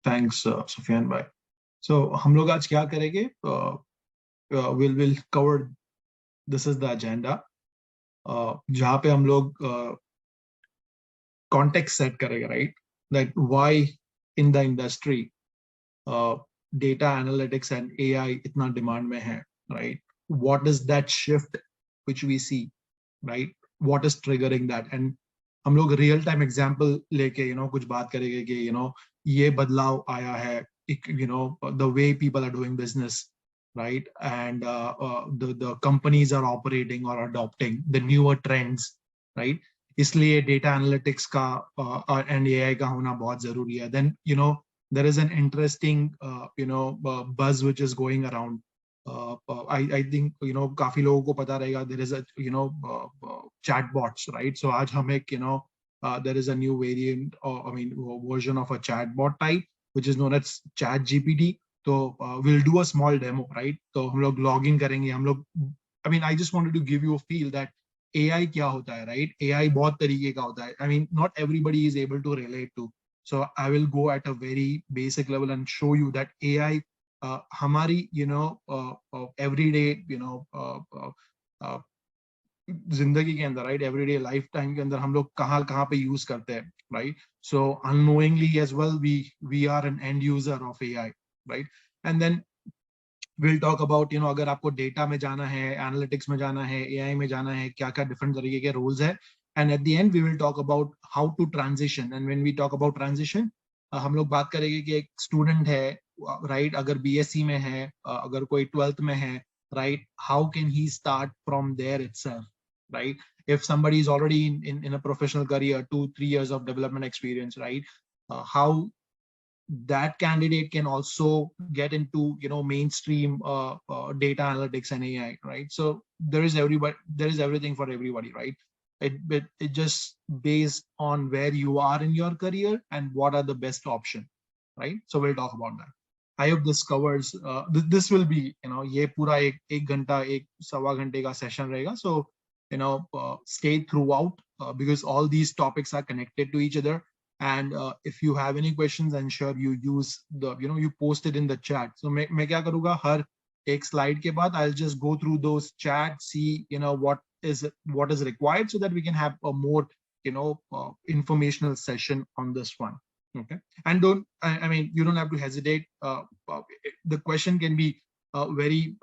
Thanks, Sufyan bhai. So हम लोग आज क्या करेंगे? We'll cover. This is the agenda. जहाँ पे हम लोग context set करेंगे, right? That why in the industry data analytics and AI इतना demand में है, right? What is that shift which we see, right? What is triggering that? And हम लोग real time example लेके कुछ बात करेंगे कि ये बदलाव आया है, the way people are doing business, right? And the companies are operating or adopting the newer trends, right? इसलिए data analytics का and AI का होना बहुत जरूरी है. Then there is an interesting buzz which is going around. I think काफी लोगों को पता रहेगा there is a chatbots, right? So आज हम एक there is a new variant, or version of a chatbot type which is known as chat GPT. So we'll do a small demo, right? तो हम लोग log in करेंगे, हम लोग I just wanted to give you a feel that AI क्या होता है, right? AI बहुत तरीके का होता है. Not everybody is able to relate to. So I will go at a very basic level and show you that AI हमारी everyday जिंदगी के अंदर, right? Everyday lifetime के अंदर हम लोग कहाँ पे use करते हैं, right? So unknowingly as well, we are an end user of AI, right? And then we'll talk about अगर आपको data में जाना है, analytics में जाना है, AI में जाना है, क्या different तरीके के roles है. And at the end we will talk about how to transition. And when we talk about transition, हम लोग बात करेंगे कि एक student है, right? अगर BSc में है, अगर कोई 12th में है, right? How can he start from there itself, right? If somebody is already in a professional career, 2-3 years of development experience, right? How that candidate can also get into mainstream data analytics and AI, right? So there is everything for everybody, right? It just based on where you are in your career and what are the best option, right? So we'll talk about that. I hope this covers this will be ये पूरा एक घंटा एक सवा घंटे का session रहेगा. So stay throughout because all these topics are connected to each other. And if you have any questions, ensure you use the you post it in the chat. So मैं क्या करूँगा, हर एक slide के बाद I'll just go through those chats, see what is required, so that we can have a more informational session on this one. Okay, and you don't have to hesitate. The question can be very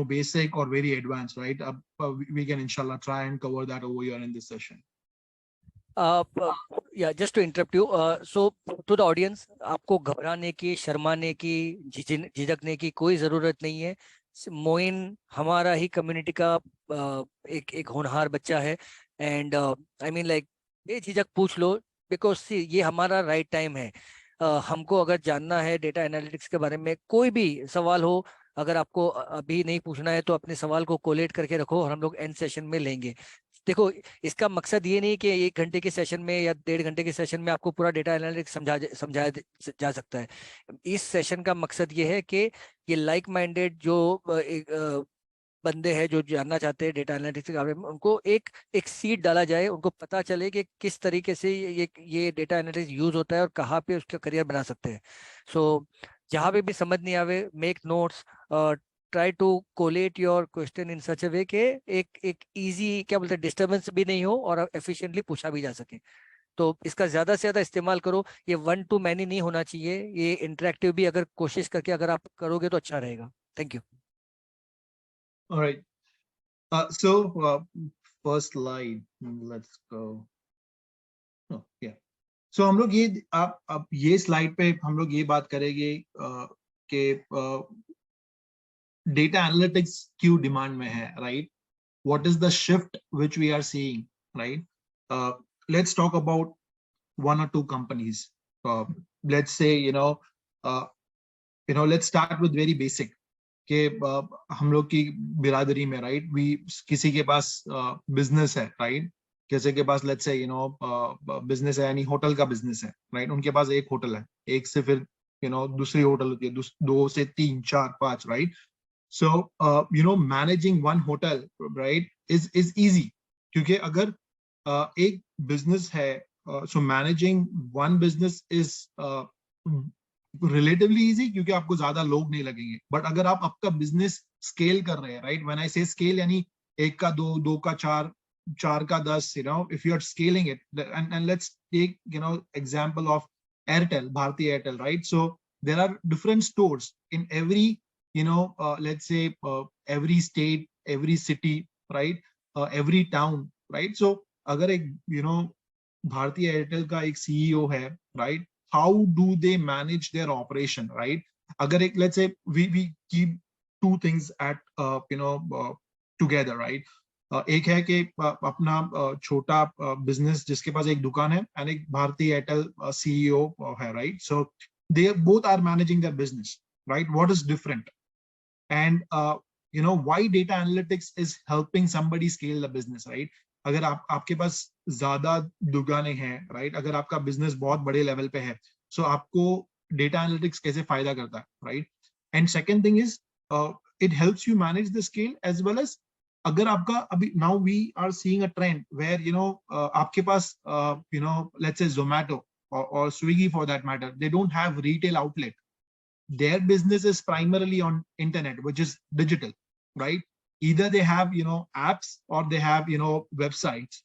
basic or very advanced, right? We can inshallah try and cover that over here in this session. Yeah, just to interrupt you, so to the audience, आपको घबराने की, शर्माने की, झिझकने की कोई जरूरत नहीं है. मोइन हमारा ही कम्युनिटी का एक होनहार बच्चा है. एंड बेझिझक पूछ लो, बिकॉज ये हमारा राइट टाइम है. हमको अगर जानना है डेटा एनालिटिक्स के बारे में, कोई भी सवाल हो, अगर आपको अभी नहीं पूछना है तो अपने सवाल को कोलेट करके रखो और हम लोग एंड सेशन में लेंगे. देखो, इसका मकसद ये नहीं कि 1 घंटे के सेशन में या 1.5 घंटे के सेशन में आपको पूरा डेटा एनालिटिक्स समझाया जा सकता है. इस सेशन का मकसद ये है कि ये लाइक माइंडेड जो बंदे हैं जो जानना चाहते हैं डेटा एनालिटिक्स के बारे में, उनको एक सीड डाला जाए, उनको पता चले कि किस तरीके से ये डेटा एनालिटिक्स यूज होता है और कहाँ पे उसका करियर बना सकते हैं. सो जहाँ पे भी समझ नहीं आवे, make notes, try to collate your question in such a way के एक इजी, क्या बोलते हैं, डिस्टर्बेंस भी नहीं हो और एफिशिएंटली पूछा भी जा सके. तो इसका ज्यादा से ज्यादा इस्तेमाल करो. ये 1 to many नहीं होना चाहिए, ये इंटरेक्टिव भी अगर कोशिश करके अगर आप करोगे तो अच्छा रहेगा. Thank you. All right. So first slide. Let's go. Oh, yeah. So हम लोग ये आप ये slide पे हम लोग ये बात करेंगे कि data analytics क्यों demand में है, right? What is the shift which we are seeing, right? Let's talk about 1 or 2 companies. Let's say let's start with very basic. कि हम लोग की बिरादरी में, राइट, किसी के पास बिजनेस है, राइट, किसी के पास लेट्स से बिजनेस है, यानी होटल का बिजनेस है, राइट. उनके पास एक होटल है, एक से फिर दूसरी होटल होती है, 2 से 3, 4, 5, right. So managing 1 hotel, right, is easy. क्योंकि अगर एक बिजनेस है so managing one business is relatively easy क्योंकि आपको ज्यादा लोग नहीं लगेंगे. बट अगर आप आपका बिजनेस स्केल कर रहे हैं, राइट, व्हेन आई से स्केल यानी एक का दो, दो का चार, चार का 10, you know, if you are scaling it, and let's take, you know, example of Airtel, Bharti Airtel, right? So there are different stores in every, you know, let's say every state, every city, right, every town, right? So अगर एक, you know, Bharti Airtel का एक CEO है, right, how do they manage their operation, right? अगर एक, let's say we keep two things at you know together, right? एक है कि अपना छोटा बिजनेस जिसके पास एक दुकान है, and एक भारती एयरटेल CEO है, right? So they both are managing their business, right? What is different? And you know, why data analytics is helping somebody scale the business, right? अगर आपके पास ज्यादा दुकानें हैं, right? अगर आपका बिजनेस बहुत बड़े लेवल पे है, so आपको डेटा एनालिटिक्स कैसे फायदा करता है, right? And second thing is it helps you manage the scale as well as अगर आपका अभी now we are seeing a trend where, you know, आपके पास you know, let's say Zomato or Swiggy for that matter, they don't have retail outlet. Their business is primarily on internet, which is digital, right? Either they have, you know, apps or they have, you know, websites.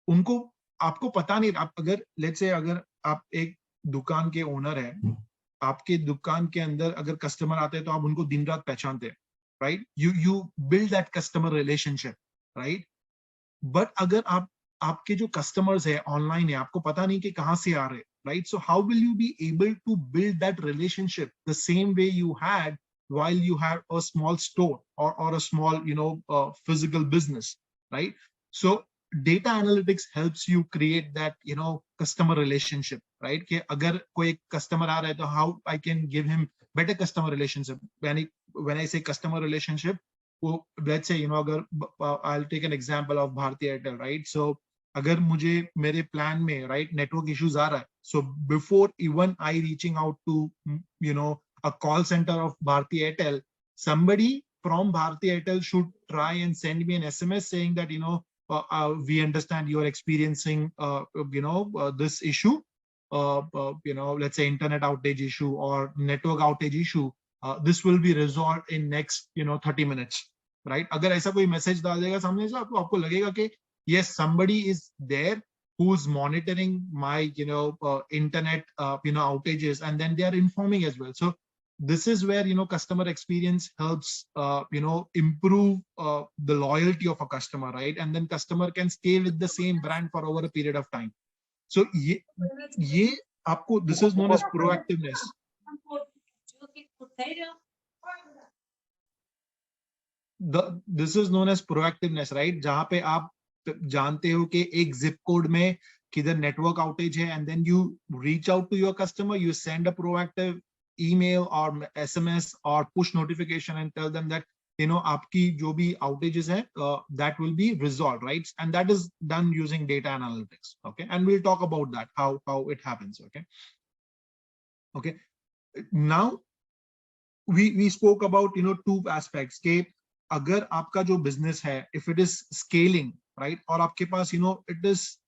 उनको आपको पता नहीं, आप अगर let's say अगर आप एक दुकान के ओनर है, आपके दुकान के अंदर अगर कस्टमर आते हैं तो आप उनको दिन रात पहचानते हैं, right? You build that customer relationship, right? But अगर आपके जो कस्टमर्स है ऑनलाइन है, आपको पता नहीं कि कहां से आ रहे, right? So how will you be able to build that relationship the same way you had while you had a small store or a small, you know, physical business, right? So data analytics helps you create that, you know, customer relationship, right? कि अगर कोई customer आ रहा है तो how I can give him better customer relationship. When I say customer relationship, वो let's say, you know, अगर I'll take an example of Bharti Airtel, right? So अगर मुझे मेरे प्लान में, right, नेटवर्क इश्यूज आ रहा है, so before even I reaching out to, you know, a call center of Bharti Airtel, somebody from Bharti Airtel should try and send me an SMS saying that, you know, we understand you are experiencing you know, this issue, you know, let's say internet outage issue or network outage issue. This will be resolved in next, you know, 30 minutes, right? अगर ऐसा कोई message डाल देगा सामने से आपको, आपको लगेगा कि yes, somebody is there who's monitoring my, you know, internet you know, outages, and then they are informing as well. So this is where, you know, customer experience helps you know, improve the loyalty of a customer, right? And then customer can stay with the same brand for over a period of time. So ये आपको, this is known as proactiveness. This is known as proactiveness, right? जहाँ पे आप जानते हो कि एक zip code में किधर नेटवर्क आउटेज है, and then you reach out to your customer, you send a proactive email or SMS or push notification and tell them that, you know, आपकी जो भी outages है, that will be resolved, right? And that is done using data analytics, okay? And we'll talk about that, how it happens, okay? Okay, now we spoke about, you know, two aspects के अगर आपका जो business है, if it is scaling, right, और आपके पास, you know, it is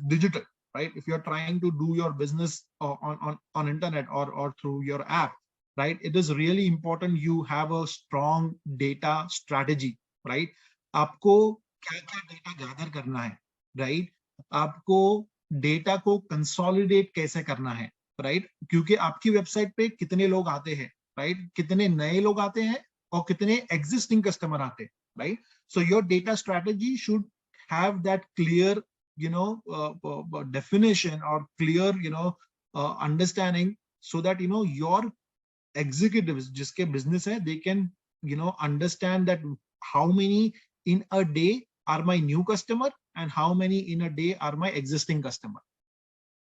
digital, right? If you're trying to do your business on internet or through your app, right, it is really important you have a strong data strategy, right? आपको क्या-क्या data gather करना है, right? आपको data को consolidate कैसे करना है, right? क्योंकि आपकी वेबसाइट पे कितने लोग आते हैं, राइट? कितने नए लोग आते हैं और कितने एग्जिस्टिंग कस्टमर आते हैं, right? So your data strategy should have that clear, you know, definition or clear, you know, understanding, so that, you know, your executives जिसके business है, they can, you know, understand that how many in a day are my new customer and how many in a day are my existing customer,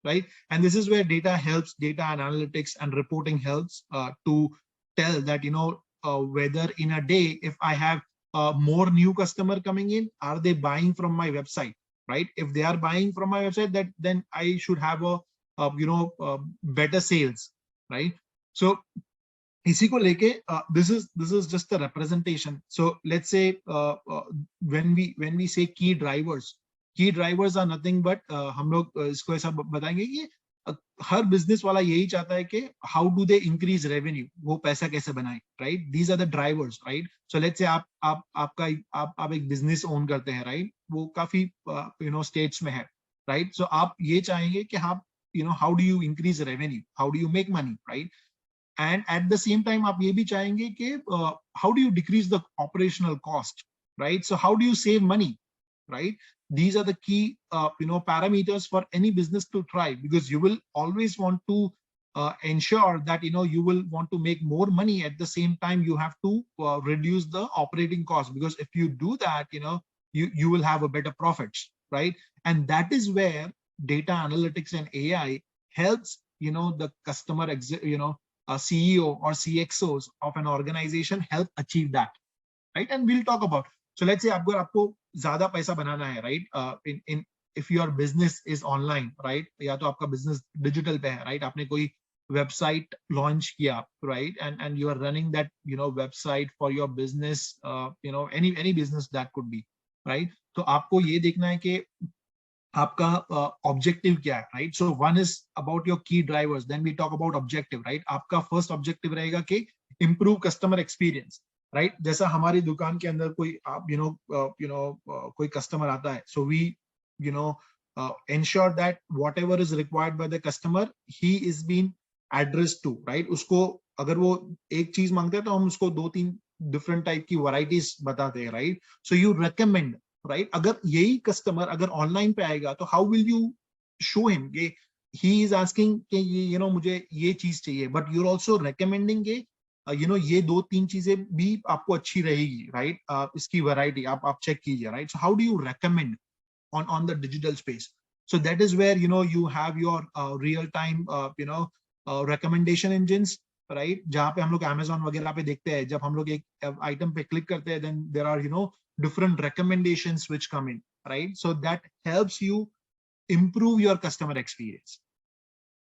right? And this is where data helps, data and analytics and reporting helps to tell that, you know, whether in a day, if I have more new customer coming in, are they buying from my website, right? If they are buying from my website, that then I should have a you know, better sales, right? So इसी को लेके this is just the representation. So let's say when we say key drivers, की drivers are nothing but हम लोग इसको ऐसा बताएंगे कि हर बिजनेस वाला यही चाहता है कि how do they increase revenue, वो पैसा कैसे बनाए, right? These are the drivers, right? So let's say आप एक बिजनेस ओन करते हैं, राइट? वो काफी स्टेट्स में है, राइट? सो आप ये चाहेंगे कि आप how do you increase revenue, how do you make money, right? And at the same time आप ये भी चाहेंगे कि how do you decrease the operational cost, right? So how do you save money, right? These are the key parameters for any business to thrive, because you will always want to ensure that you will want to make more money. At the same time, you have to reduce the operating cost, because if you do that, you will have a better profits, right? And that is where data analytics and AI helps the customer CEO or CXOs of an organization help achieve that, right? And we'll talk about, so let's say अगर आपको ज्यादा पैसा बनाना है, right? In if your business is online, right? या तो आपका business digital पे है, right? आपने कोई website launch किया, right? And you are running that website for your business, any business that could be, right? तो आपको ये देखना है कि आपका ऑब्जेक्टिव क्या है, right? So one is about your key drivers, then we talk about objective, right? आपका फर्स्ट ऑब्जेक्टिव रहेगा कि इंप्रूव कस्टमर एक्सपीरियंस, राइट? जैसा हमारी दुकान के अंदर कोई आप कोई कस्टमर आता है, so we ensure that whatever is required by the customer, he is being addressed to, right? उसको अगर वो एक चीज मांगते हैं तो हम उसको 2-3 डिफरेंट टाइप की वैरायटीज बताते हैं, right? So you recommend, right? अगर यही कस्टमर अगर ऑनलाइन पे आएगा तो how will you show him कि ही इज आस्किंग कि ये मुझे ये चीज चाहिए, but you are also recommending के ये 2-3 चीजें भी आपको अच्छी रहेगी, राइट? इसकी वैरायटी आप चेक कीजिए, right? So how do you recommend on the digital space? So that is where you have your real time recommendation engines, right? जहाँ पे हम लोग Amazon वगैरह पे देखते हैं, जब हम लोग एक item पे click करते हैं, then there are different recommendations which come in, right? So that helps you improve your customer experience,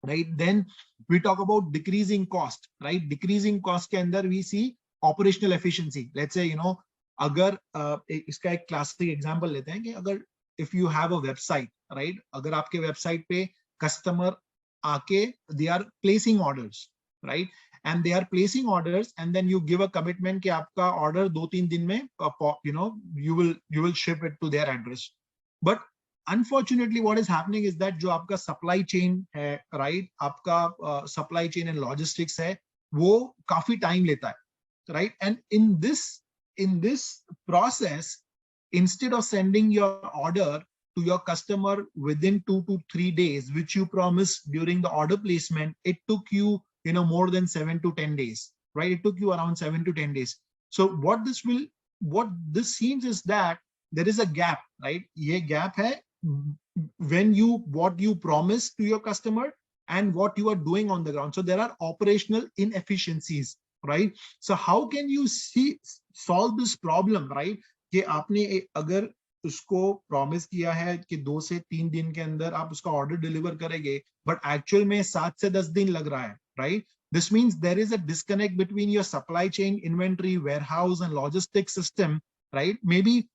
right? Then we talk about decreasing cost, right? Decreasing cost के अंदर we see operational efficiency. Let's say अगर इसका एक classic example लेते हैं कि अगर if you have a website, right? अगर आपके website पे customer आके they are placing orders, right? And they are placing orders, and then you give a commitment कि आपका order 2-3 दिन में you will ship it to their address. But unfortunately what is happening is that जो आपका supply chain है, right? आपका supply chain and logistics है, वो काफी time लेता है, right? And in this process, instead of sending your order to your customer within 2 to 3 days, which you promised during the order placement, it took you more than 7 to 10 days, right? It took you around 7 to 10 days. So what this seems is that there is a gap, right? Ye gap hai when what you promise to your customer and what you are doing on the ground. So there are operational inefficiencies, right? So how can you solve this problem, right? कि आपने अगर उसको promise किया है कि 2 से 3 दिन के अंदर आप उसका ऑर्डर डिलीवर करेंगे, बट एक्चुअल में 7 से 10 दिन लग रहा है, right? This means there is a disconnect between your supply chain, inventory, warehouse and logistic system, right? Maybe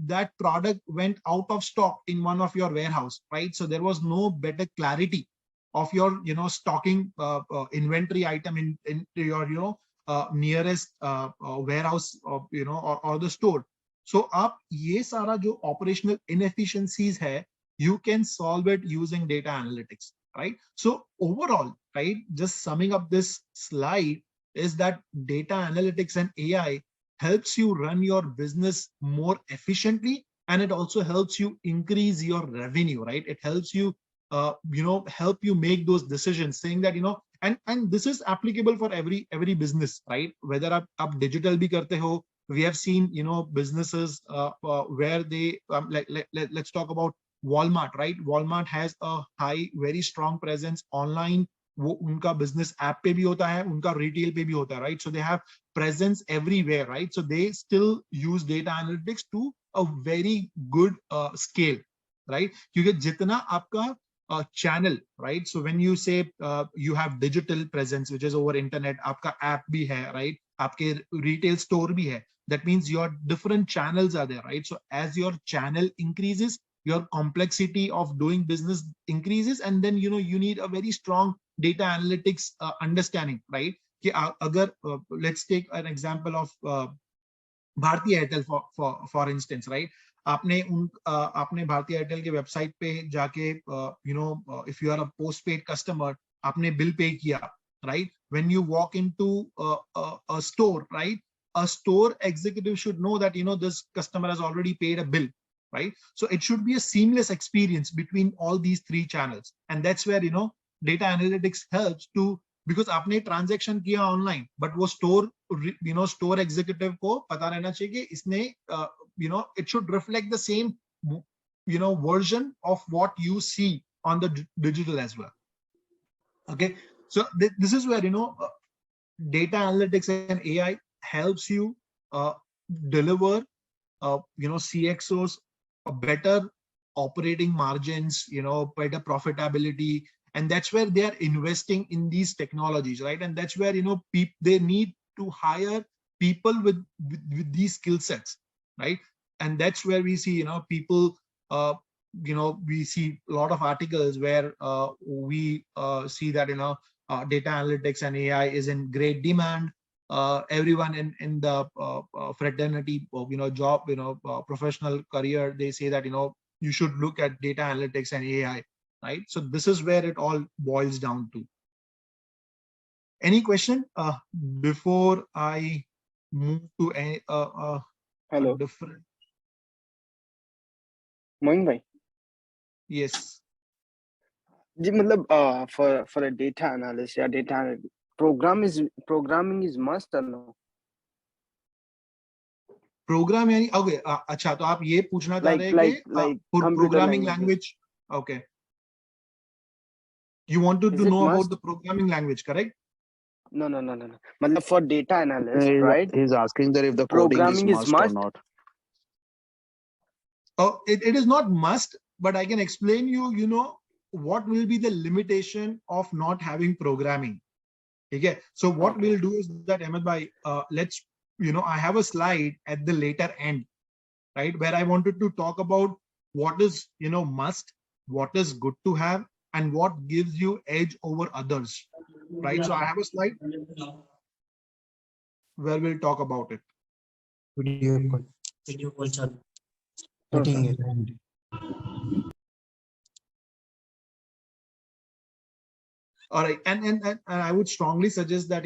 that product went out of stock in one of your warehouse, right? So there was no better clarity of your stocking inventory item in your nearest warehouse, or the store. So आप ये सारा जो operational inefficiencies है, you can solve it using data analytics, right? So overall, right, just summing up this slide is that data analytics and AI helps you run your business more efficiently, and it also helps you increase your revenue, right? It helps you help you make those decisions, saying that and this is applicable for every business, right? Whether आप digital भी करते हो, we have seen businesses where they let's talk about Walmart, right? Walmart has a very strong presence online. वो उनका business app पे भी होता है, उनका रिटेल पे भी होता है, right? So they have presence everywhere, right? So they still use data analytics to a very good scale, right? क्योंकि जितना आपका channel, right? So when you say you have digital presence which is over internet, आपका app भी है, right? आपके retail store भी है, that means your different channels are there, right? So as your channel increases, your complexity of doing business increases, and then you need a very strong data analytics understanding, right? कि अगर let's take an example of भारतीय Airtel for instance, right? आपने भारतीय एयरटेल के website पे जाके if you are a postpaid customer, आपने bill pay किया, राइट? When you walk into a store, right, a store executive should know that this customer has already paid a bill, right? So it should be a seamless experience between all these three channels, and that's where data analytics helps to, because आपने transaction किया online, but वो store executive को पता रहना चाहिए कि इसने it should reflect the same version of what you see on the digital as well. Okay, so this is where data analytics and AI helps you deliver CXOs a better operating margins, better profitability, and that's where they are investing in these technologies, right? And that's where they need to hire people with these skill sets, right? And that's where we see people we see a lot of articles where we see that data analytics and AI is in great demand. Everyone in the fraternity, job, professional career, they say that you should look at data analytics and AI, right? So this is where it all boils down to. Any question before I move to Hello. a different? Moeen bhai. Yes. जी मतलब for a data analyst या data programming is must or no? Program यानी okay, अच्छा, तो आप ये पूछना चाह रहे हैं कि programming language, okay, you wanted to know about the programming language, correct? No. मतलब for data analyst, right? He's asking that if the coding is must or not. Oh, it is not must, but I can explain you what will be the limitation of not having programming. Okay, so what we'll do is that Ahmed bhai, let's I have a slide at the later end, right, where I wanted to talk about what is must, what is good to have, and what gives you edge over others, right? So I have a slide where we'll talk about it. Video call chalu. Meeting. All right, and I would strongly suggest that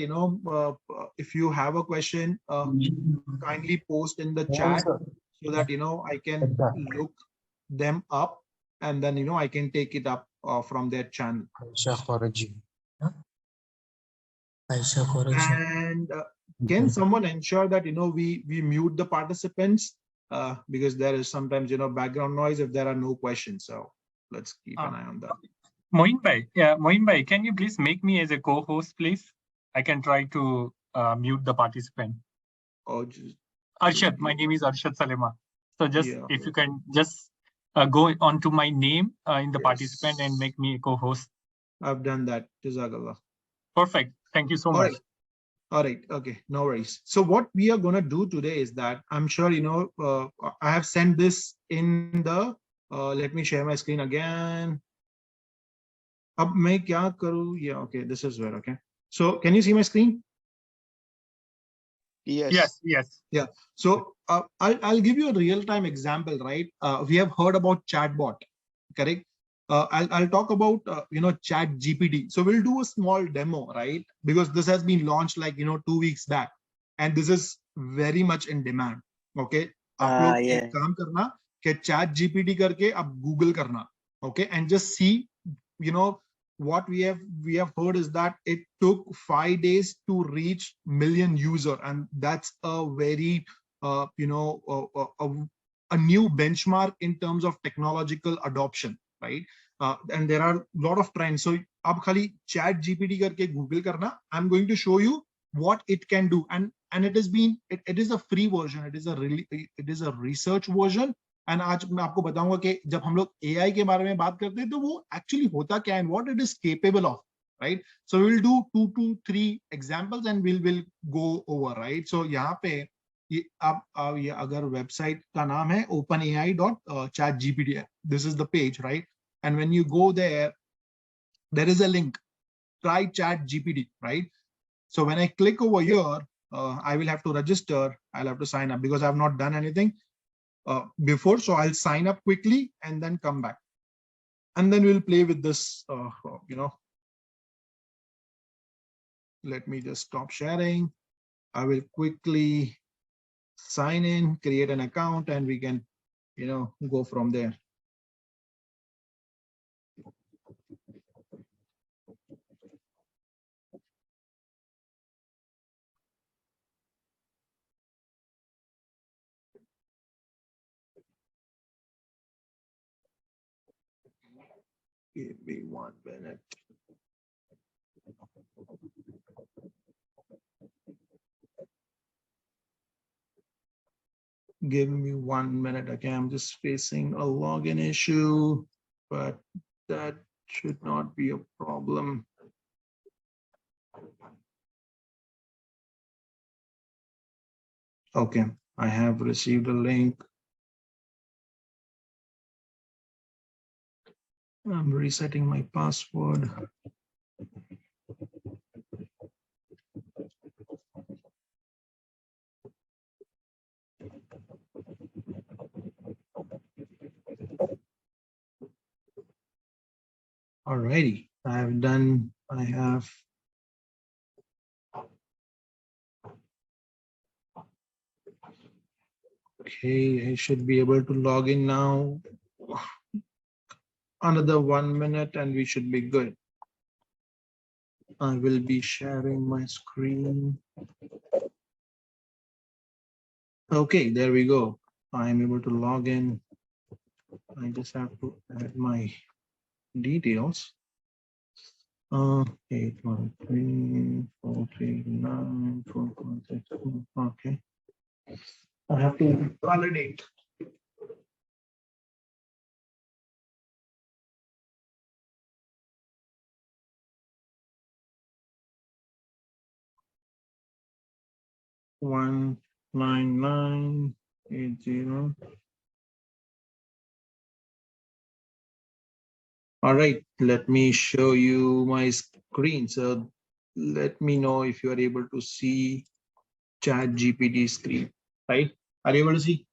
if you have a question, kindly post in the chat so that I can look them up, and then I can take it up from their channel. And can someone ensure that we mute the participants because there is sometimes background noise if there are no questions. So let's keep an eye on that. Moeen bhai, can you please make me as a co-host, please? I can try to mute the participant. Oh, just Arshad, my name is Arshad Salema. So just if you can just go onto my name in the participant and make me a co-host. I've done that. Jazakallah. Perfect. Thank you so much. All right. Okay. No worries. So what we are going to do today is that I'm sure, I have sent this in the, let me share my screen again. Ab main kya karu? Yeah. Okay. This is where, okay. So can you see my screen? Yes. Yeah. So I'll give you a real-time example, right? We have heard about chatbot, correct? I'll talk about Chat GPT. So we'll do a small demo, right? Because this has been launched like 2 weeks back, and this is very much in demand. Okay, आप लोग एक काम करना कि Chat GPT करके आप Google करना, okay, and just see what we have heard is that it took 5 days to reach million user, and that's a very a new benchmark in terms of technological adoption, right? And there are a lot of trends. So ab khali Chat GPT karke Google karna. I'm going to show you what it can do, and it is a free version. It is a research version. And आज मैं आपको बताऊंगा कि जब हम लोग AI के बारे में बात करते हैं तो वो actually होता क्या है and what it is capable of, right? So we will do 2 to 3 examples and we'll go over, right? So यहाँ पे ये आप ये अगर वेबसाइट का नाम है openai.chatgpt, this is the page, right? And when you go there, there is a link, try ChatGPT, right? So when I click over here, I will have to register. I'll have to sign up because I've not done anything before. So I'll sign up quickly and then come back. And then we'll play with this, let me just stop sharing. I will quickly sign in, create an account, and we can, go from there. Give me 1 minute. Give me 1 minute. Okay, I'm just facing a login issue, but that should not be a problem. Okay, I have received a link. I'm resetting my password. Alrighty, I have okay, I should be able to log in now. Another 1 minute and we should be good. I will be sharing my screen. Okay, there we go. I am able to log in. I just have to add my details. 813-439-416. Okay. I have to validate. One 9980. All right, let me show you my screen. So let me know if you are able to see ChatGPT screen, right? Are you able to see?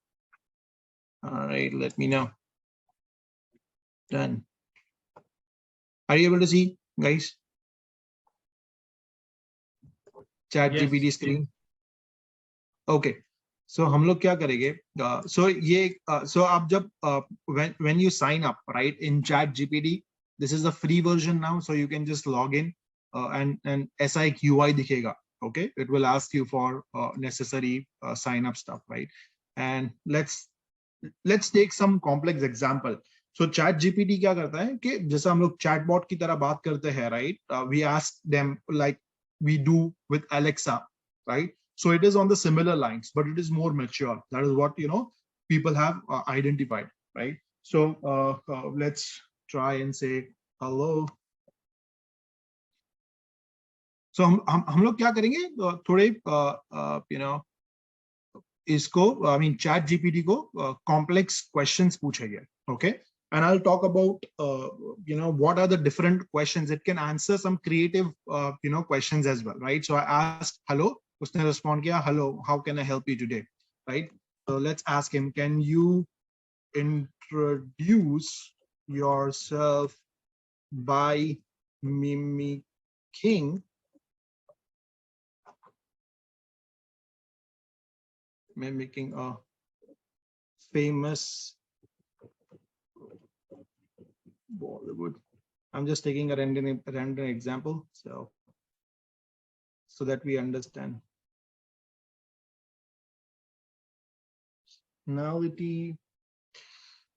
All right, let me know. Done. Are you able to see, guys? ChatGPT screen. Okay. So हम लोग क्या करेंगे? So आप जब when you sign up, right, in ChatGPT, this is the free version now, so you can just log in and ऐसा एक UI दिखेगा. Okay, it will ask you for necessary sign up stuff, right? And let's take some complex example. So ChatGPT क्या करता है कि जैसा हम लोग chatbot की तरह बात करते हैं, right? We ask them like we do with Alexa, right? So it is on the similar lines, but it is more mature. That is what people have identified, right? So let's try and say hello. So हम लोग क्या करेंगे? थोड़े इसको chat GPT को complex questions पूछेंगे, okay? And I'll talk about what are the different questions. It can answer some creative questions as well, right? So I asked hello, उसने respond किया hello, how can I help you today, right? So let's ask him, can you introduce yourself by mimicking a famous Bollywood. I'm just taking a random example, so that we understand. Personality.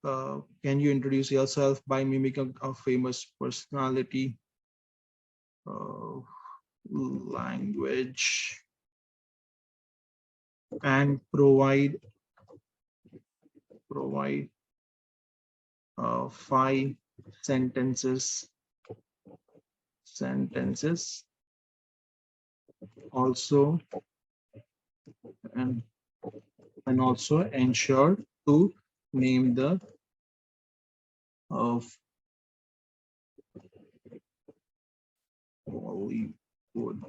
Can you introduce yourself by mimicking a famous personality? Language. And provide 5 sentences. Also, and And also ensure to name the Hollywood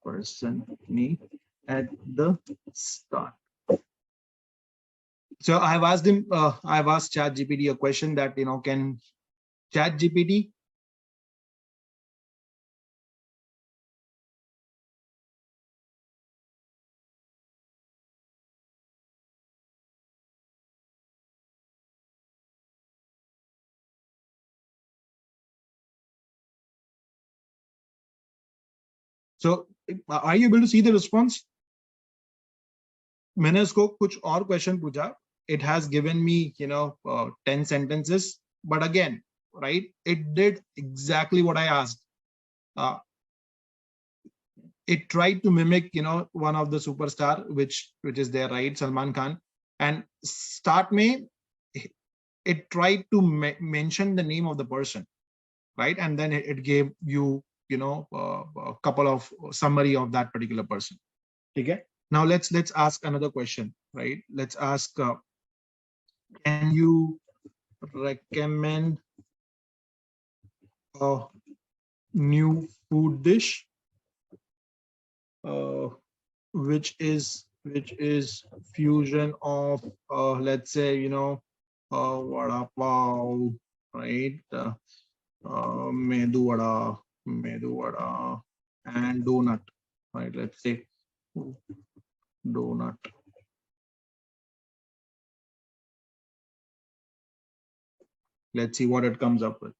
person me at the start. So I've asked him, I've asked ChatGPT a question that, can ChatGPT So are you able to see the response? मैंने उसको कुछ और question पूछा. It has given me, 10 sentences. But again, right, it did exactly what I asked. It tried to mimic, one of the superstar, which is there, right, Salman Khan. And start me, it tried to mention the name of the person, right? And then it gave you, a couple of summary of that particular person. Okay. Now let's ask another question, right? Let's ask, can you recommend a new food dish, which is fusion of, let's say, vada pav, right? Medu vada, and donut, right? Let's say donut. Let's see what it comes up with.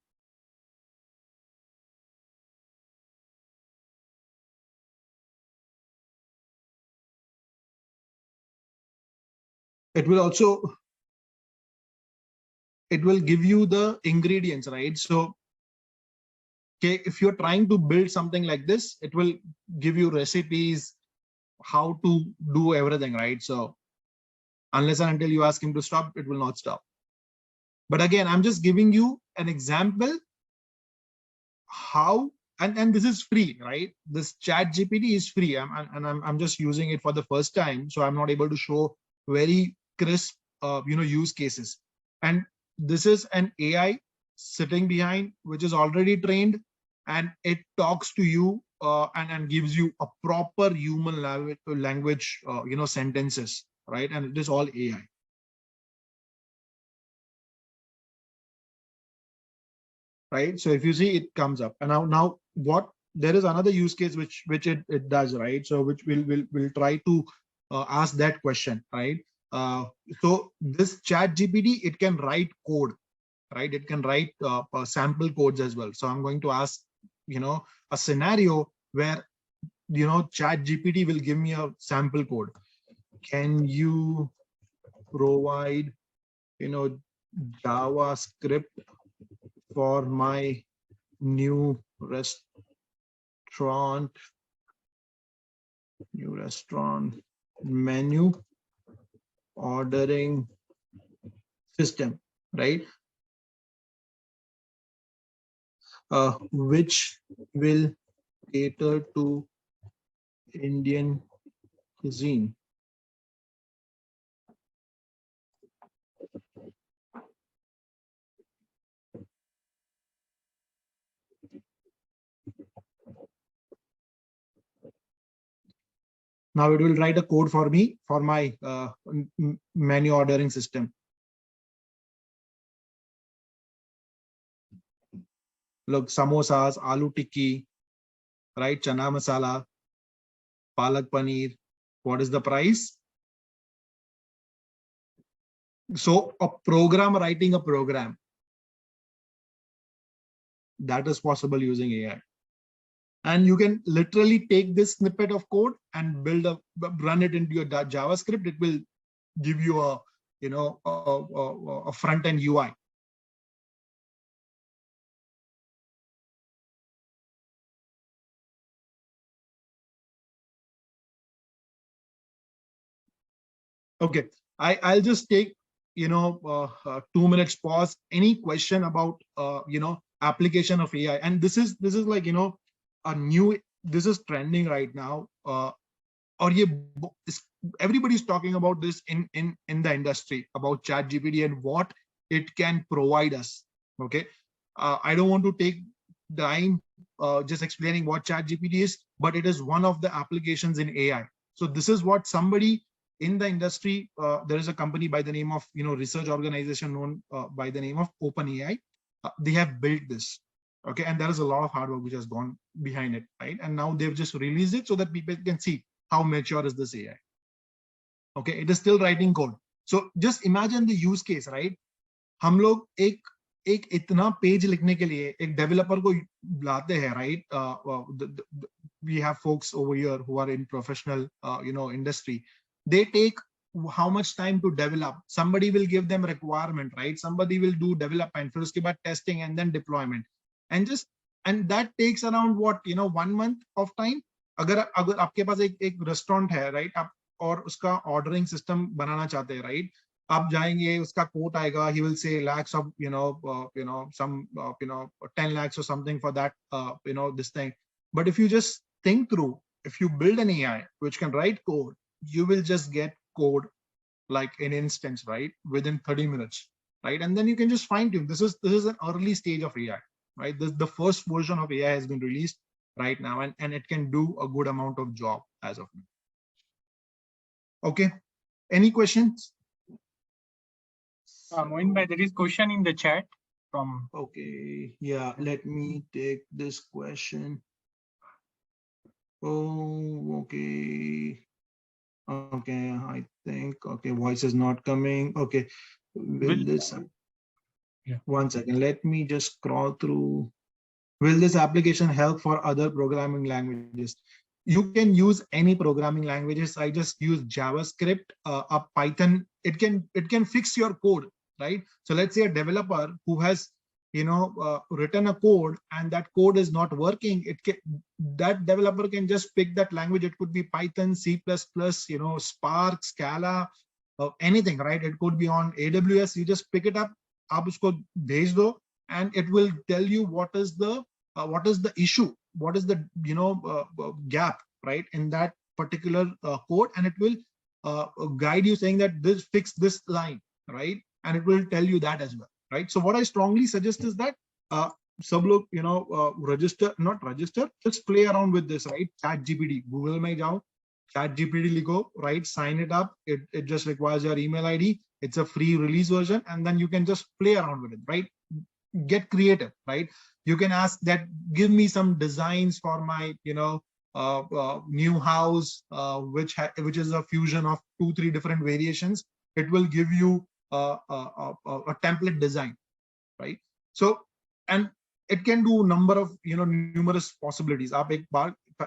It will give you the ingredients, right? So, okay, if you're trying to build something like this, it will give you recipes, how to do everything, right? So unless and until you ask him to stop, it will not stop. But again, I'm just giving you an example how, and this is free, right? This ChatGPT is free. I'm just using it for the first time, so I'm not able to show very crisp, use cases. And this is an AI sitting behind, which is already trained, and it talks to you and gives you a proper human language, sentences, right? And it is all AI. Right? So if you see, it comes up. And now what, there is another use case which it does, right? So which we'll try to ask that question, right? So this ChatGPT, it can write code, right? It can write sample codes as well. So I'm going to ask, a scenario where, ChatGPT will give me a sample code. Can you provide, JavaScript for my new restaurant menu ordering system, right? Which will cater to Indian cuisine. Now it will write a code for me for my menu ordering system. Look, samosas, aloo tikki, right? Chana masala, palak paneer. What is the price? So a program writing a program, that is possible using AI. And you can literally take this snippet of code and run it into your JavaScript. It will give you a, a front end UI. Okay, I'll just take, 2 minutes pause. Any question about, application of AI? And this is like, a new, this is trending right now. और ये everybody's talking about this in the industry about ChatGPT and what it can provide us. Okay, I don't want to take time just explaining what ChatGPT is, but it is one of the applications in AI. So this is what somebody in the industry, there is a company by the name of, research organization known by the name of OpenAI. They have built this. Okay, and there is a lot of hard work which has gone behind it, right? And now they've just released it so that people can see how mature is this AI. Okay, it is still writing code. So just imagine the use case, right? हम लोग एक इतना page लिखने के लिए एक developer को बुलाते हैं, right? We have folks over here who are in professional industry. They take how much time to develop? Somebody will give them requirement, right? Somebody will do development, फिर उसके बाद testing and then deployment, and that takes around what 1 month of time. अगर आपके पास एक restaurant है, right? आप और उसका ordering system बनाना चाहते हैं, right? आप जाएंगे, उसका quote आएगा, he will say lakhs of some 10 lakhs or something for that this thing. But if you just think through, if you build an AI which can write code, you will just get code like an instance, right, within 30 minutes, right? And then you can just fine tune. This is an early stage of AI, right? The first version of AI has been released right now, and it can do a good amount of job as of now. Okay, any questions? Moeen bhai, there is question in the chat from. Okay, yeah, let me take this question. Oh, okay. Okay, I think, okay, voice is not coming. Okay, will this, yeah. 1 second, let me just scroll through. Will this application help for other programming languages? You can use any programming languages. I just use JavaScript, Python. It can fix your code, right? So let's say a developer who has written a code and that code is not working, that developer can just pick that language. It could be Python, C++, Spark, Scala, anything, right? It could be on AWS. You just pick it up, aap usko bhej do, and it will tell you what is the issue, what is the gap, right, in that particular code, and it will guide you saying that this fix this line, right? And it will tell you that as well, right? So what I strongly suggest is that sab log not register, just play around with this, right? ChatGPT, Google mein jao, ChatGPT likho, right? Sign it up. It just requires your email ID. It's a free release version, and then you can just play around with it, right? Get creative, right? You can ask that, give me some designs for my new house, which is a fusion of 2-3 different variations. It will give you a template design, right? So, and it can do number of numerous possibilities.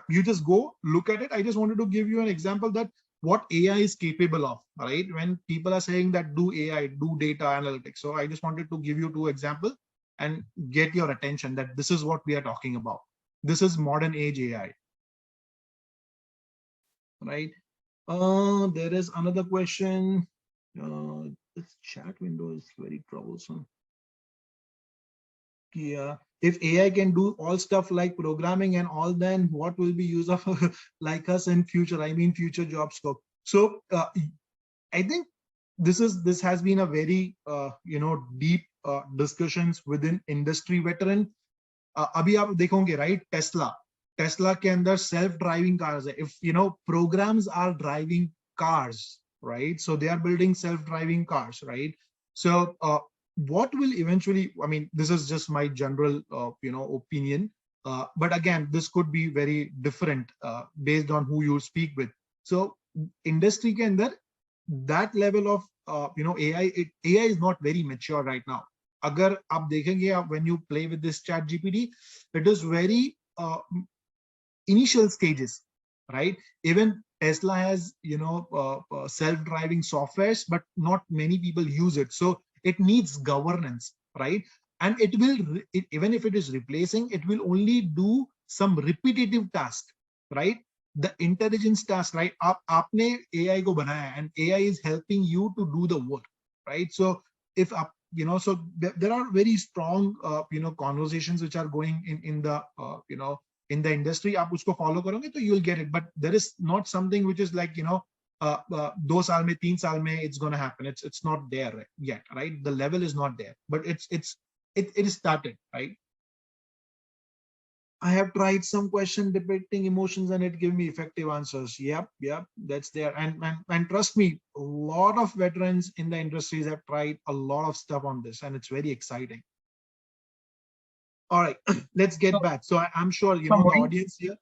You just go look at it. I just wanted to give you an example that what AI is capable of, right? When people are saying that do AI, do data analytics. So I just wanted to give you 2 examples and get your attention that this is what we are talking about. This is modern age AI, right? There is another question. This chat window is very troublesome. Yeah, if AI can do all stuff like programming and all, then what will be use of like us in future? I mean, future job scope. So I think this has been a very deep discussions within industry veteran. अभी आप देखोगे, right? Tesla के अंदर self driving cars है. If programs are driving cars, right? So they are building self driving cars, right? So what will eventually, I mean, this is just my general opinion, but again, this could be very different based on who you speak with. So industry के अंदर that level of AI is not very mature right now. अगर आप देखेंगे, when you play with this ChatGPT, it is very initial stages, right? Even Tesla has self-driving softwares, but not many people use it. So it needs governance, right? And it will, even if it is replacing, it will only do some repetitive task, right? The intelligence task, right? Aapne AI ko banaya, and AI is helping you to do the work, right? So if so there are very strong conversations which are going in the in the industry. Aap usko follow karoge, to you will get it. But there is not something which is like 2 साल में 3 साल में it's going to happen. It's not there yet, right? The level is not there, but it is started, right? I have tried some question depicting emotions and it gave me effective answers. Yep, that's there. And trust me, a lot of veterans in the industries have tried a lot of stuff on this, and it's very exciting. All right, let's get back. So I'm sure you know the audience here.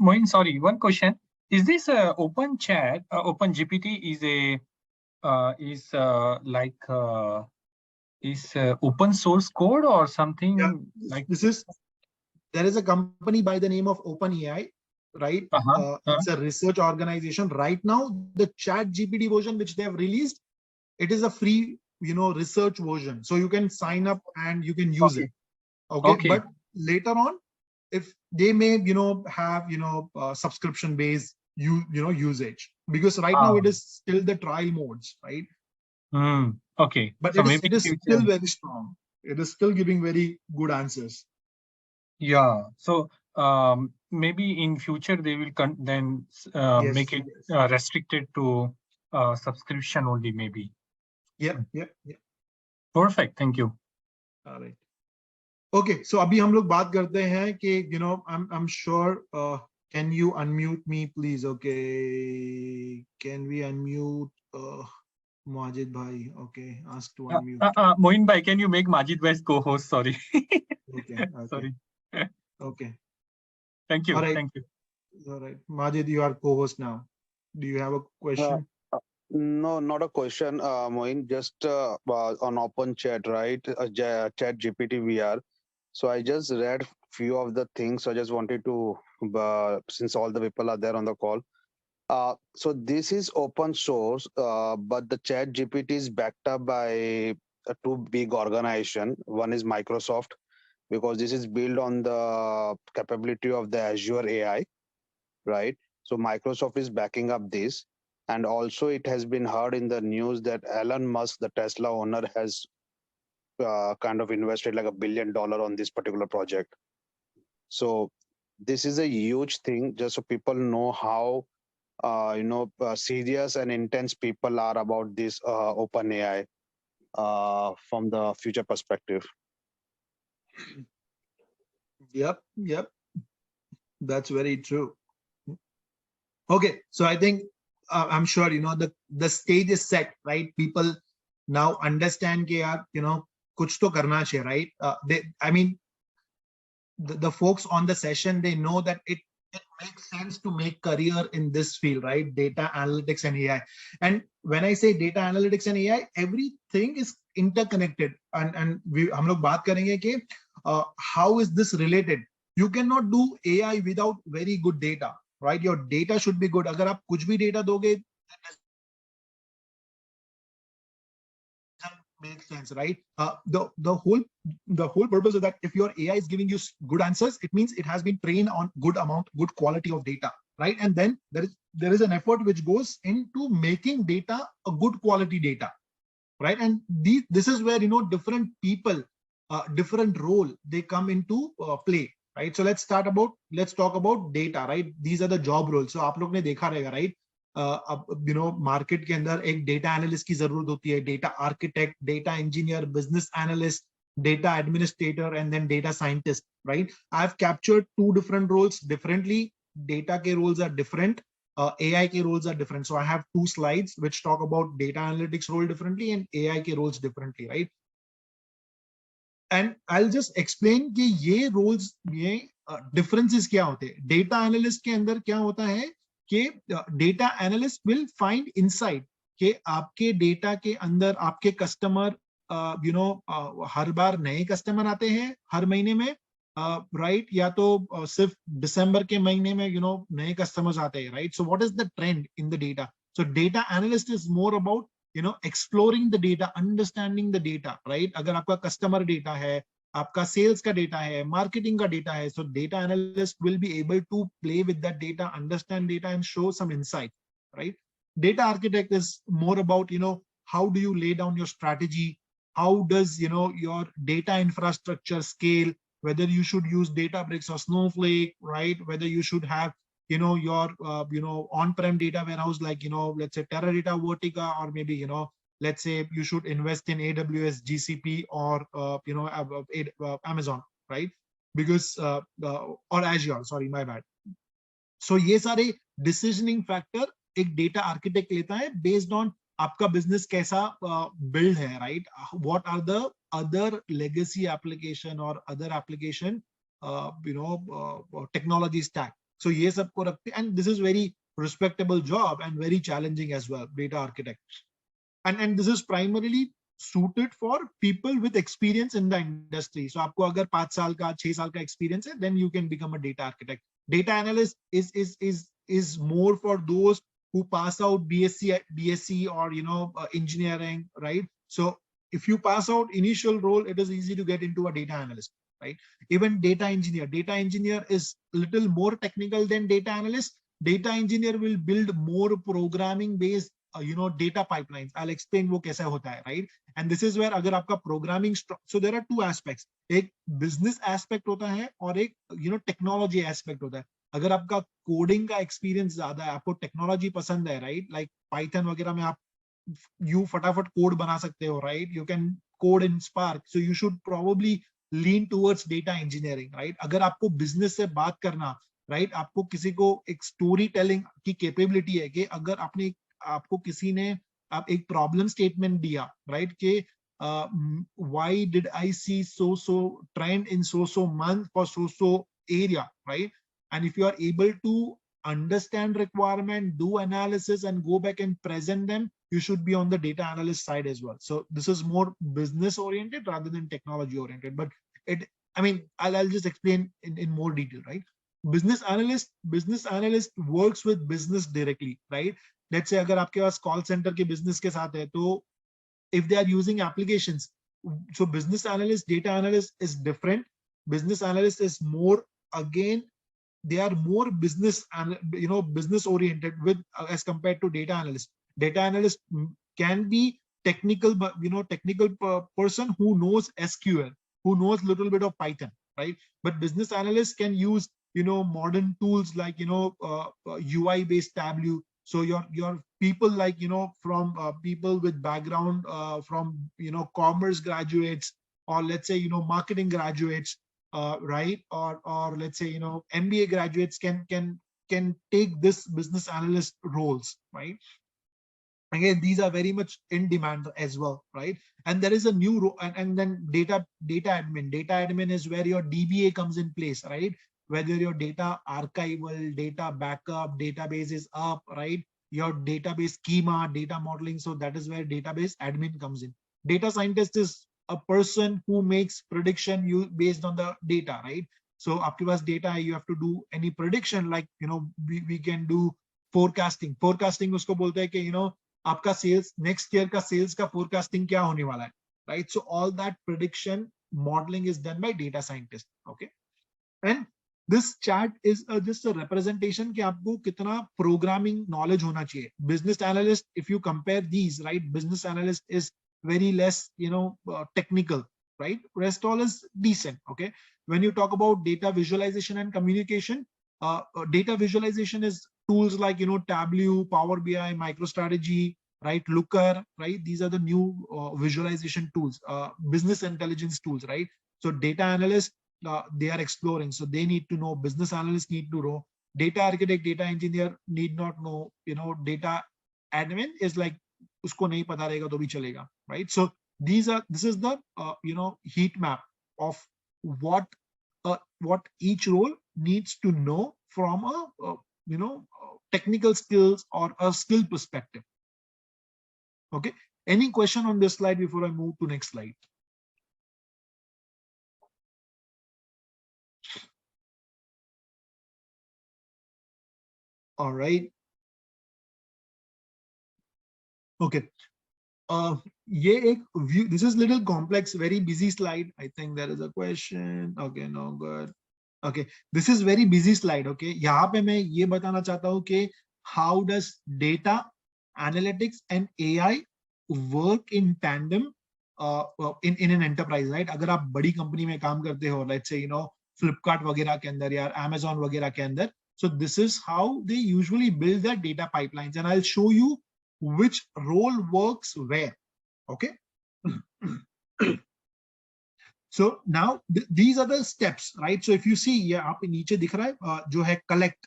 Moeen, sorry, one question. Is this open chat, open GPT is open source code or something? Yeah, like there is a company by the name of OpenAI, right? It's a research organization. Right now, the Chat GPT version which they have released, it is a free, research version. So you can sign up and you can use it. Okay. But later on, if they may, have, subscription based, usage, because right now it is still the trial modes, right? Okay. But so it is still very strong. It is still giving very good answers. Yeah. So maybe in future they will then make it restricted to subscription only, maybe. Yep. Perfect. Thank you. All right. Okay. So अभी हम लोग बात करते हैं कि I'm sure can you unmute me please? Okay. Can we unmute Majid bhai? Okay. Ask to unmute. Moeen bhai, can you make Majid bhai's co-host? Sorry. Okay. Sorry. Okay. Thank you. All right. Thank you. All right. Majid, you are co-host now. Do you have a question? No, not a question, Moeen. Just on open chat, right? Chat GPT VR. So I just read few of the things. So I just wanted to, since all the people are there on the call. So this is open source, but the Chat GPT is backed up by two big organizations. One is Microsoft, because this is built on the capability of the Azure AI, right? So Microsoft is backing up this. And also it has been heard in the news that Elon Musk, the Tesla owner, has kind of invested like $1 billion on this particular project. So this is a huge thing, just so people know how serious and intense people are about this open AI from the future perspective. Yep. That's very true. Okay, so I think I'm sure the stage is set, right? People now understand that kuch to karna chahiye, right? The folks on the session, they know that it makes sense to make career in this field, right? Data analytics and AI. And when I say data analytics and AI, everything is interconnected. And hum log baat karenge ki how is this related? You cannot do AI without very good data, right? Your data should be good. Agar aap kuch bhi data doge, makes sense, right? The whole purpose is that if your AI is giving you good answers, it means it has been trained on good quality of data, right? And then there is an effort which goes into making data a good quality data, right? And this is where different people, different role, they come into play, right? So let's talk about data, right? These are the job roles. So आप लोग ने देखा रहेगा, right? Market के अंदर एक data analyst की जरूरत होती है, data architect, data engineer, business analyst, data administrator and then data scientist, right? I have captured 2 different roles differently. Data के roles are different, AI के roles are different. So I have 2 slides which talk about data analytics role differently and AI के roles differently, right? And I'll just explain कि ये roles में differences क्या होते हैं. Data analyst के अंदर क्या होता है कि data analyst will find insight कि आपके डेटा के अंदर आपके कस्टमर हर बार नए कस्टमर आते हैं हर महीने में, राइट? या तो सिर्फ दिसंबर के महीने में नए कस्टमर्स आते हैं, right? So what is the trend in the data? So data analyst is more about exploring the data, understanding the data, right? अगर आपका कस्टमर डेटा है, आपका सेल्स का डेटा है, मार्केटिंग का डेटा है, so data analyst will be able to play with that data, understand data and show some insight, right? Data architect is more about how do you lay down your strategy, how does your data infrastructure scale, whether you should use Databricks or Snowflake, right? Whether you should have your on-prem data warehouse, like let's say Teradata, Vertica, or maybe let's say you should invest in AWS, GCP, or Amazon, right? Because or Azure, sorry, my bad. So ये सारे decisioning factor एक data architect लेता है based on आपका business कैसा build है, right? What are the other legacy application और other application technology stack. So ये सबको रखते हैं, and this is very respectable job and very challenging as well, data architect. And this is primarily suited for people with experience in the industry. So आपको अगर 5 साल का 6 साल का experience है, then you can become a data architect. Data analyst is more for those who pass out BSc or engineering, right? So if you pass out initial role, it is easy to get into a data analyst, right? Even data engineer is a little more technical than data analyst. Data engineer will build more programming based data pipelines. I'll explain वो कैसा होता है, right? And this is where अगर आपका programming, so there are two aspects. एक business aspect होता है और एक technology aspect होता है. अगर आपका coding का experience ज्यादा है, आपको technology पसंद है, right? Like Python वगैरह में आप फटाफट code बना सकते हो, right? You can code in Spark, so you should probably lean towards data engineering, right? अगर आपको business से बात करना, right? आपको किसी को एक story telling की capability है कि अगर आपको किसी ने आप एक प्रॉब्लम स्टेटमेंट दिया, राइट? के why did I see so trend in so month for so area, right? And if you are able to understand requirement, do analysis, and go back and present them, you should be on the data analyst side as well. So this is more business oriented rather than technology oriented, but I'll just explain in more detail, right? Business analyst works with business directly, right? Let's say अगर आपके पास call centre के business के साथ है, तो if they are using applications, so business analyst, data analyst is different. Business analyst is more, again, they are more business and business oriented with as compared to data analyst. Data analyst can be technical, but technical person who knows SQL, who knows a little bit of Python, right? But business analyst can use modern tools like UI based Tableau. So your people like from people with background from commerce graduates, or let's say marketing graduates, right? Or let's say MBA graduates can take this business analyst roles, right? Again, these are very much in demand as well, right? And there is a new role, and then data admin. Data admin is where your DBA comes in place, right? Whether your data archival, data backup, database is up, right? Your database schema, data modeling. So that is where database admin comes in. Data scientist is a person who makes prediction based on the data, right? So आपके पास data, you have to do any prediction, like we can do forecasting. Forecasting उसको बोलते हैं कि आपका sales next year का sales का forecasting क्या होने वाला है, right? So all that prediction modeling is done by data scientist, okay? And this chart is just a representation कि आपको कितना programming knowledge होना चाहिए. Business analyst, if you compare these, right? Business analyst is very less, technical, right? Rest all is decent, okay? When you talk about data visualization and communication, data visualization is tools like Tableau, Power BI, MicroStrategy, right? Looker, right? These are the new visualization tools, business intelligence tools, right? So data analysts, they are exploring, so they need to know. Business analysts need to know. Data architect, data engineer need not know. Data admin is like usko nahi pata rahega to bhi chalega, right? So this is the heat map of what each role needs to know from a technical skills or a skill perspective. Okay, any question on this slide before I move to next slide? All right. Okay. ये एक view, this is little complex, very busy slide. I think there is a question. Okay, no good. Okay, this is very busy slide. Okay, यहाँ पे मैं ये बताना चाहता हूँ कि how does data analytics and AI work in tandem in an enterprise, right? अगर आप बड़ी कंपनी में काम करते हो, let's say Flipkart वगैरह के अंदर या Amazon वगैरह के अंदर, So this is how they usually build their data pipelines, and I'll show you which role works where. Okay. So now these are the steps, right? So if you see ये आप नीचे दिख रहा है जो है collect,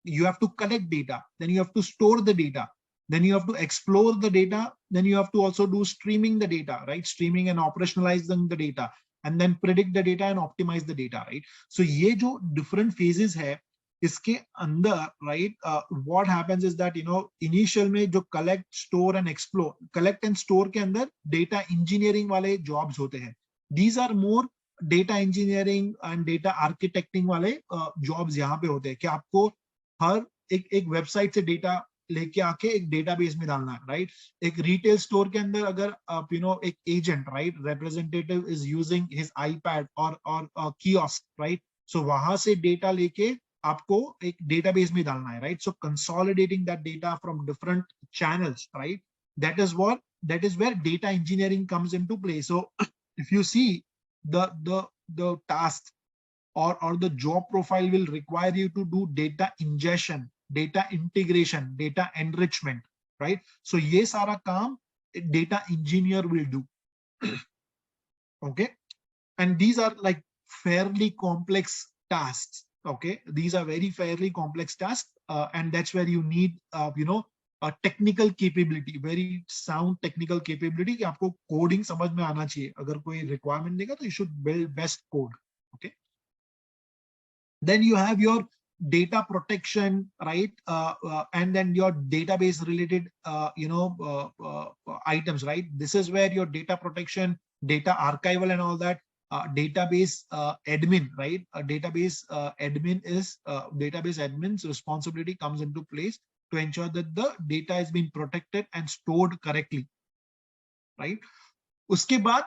you have to collect data, then you have to store the data, then you have to explore the data, then you have to also do streaming the data, right? Streaming and operationalizing the data, and then predict the data and optimize the data, right? So ये जो different phases है इसके अंदर, right, what happens is that, you know, initial में जो collect, store and explore, collect and store के अंदर data engineering वाले jobs होते हैं. These are more data engineering and data architecting वाले jobs यहाँ पे होते हैं कि आपको हर एक वेबसाइट से डेटा लेके आके एक डेटाबेस में डालना है, राइट? एक रिटेल स्टोर के अंदर अगर आप, यू नो, एक agent, right, representative is using his iPad और कियोस्क, राइट? सो वहां से डेटा लेके आपको एक डेटाबेस में डालना है, right? So consolidating that data from different channels, right? That is where data engineering comes into play. So if you see the task or the job profile will require you to do data ingestion, data integration, data enrichment, right? So ye sara kaam data engineer will do. Okay, and these are like fairly complex tasks. Okay, these are very fairly complex tasks, and that's where you need you know, a technical capability, very sound technical capability कि आपको coding समझ में आना चाहिए. अगर कोई requirement देगा तो you should build best code. Okay. Then you have your data protection, right? And then your database related you know, items, right? This is where your data protection, data archival and all that, database admin, right? Database admin's responsibility comes into place to ensure that the data is being protected and stored correctly, right? Uske baad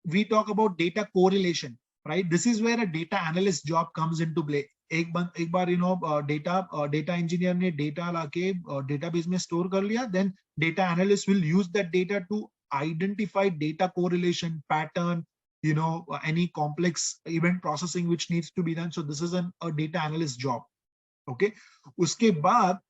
we talk about data correlation, right? This is where a data analyst job comes into play. एक बार you know, data engineer ने data लाके database में store कर लिया, then data analyst will use that data to identify data correlation pattern, you know, any complex event processing which needs to be done. So this is a data analyst job. Okay, uske baad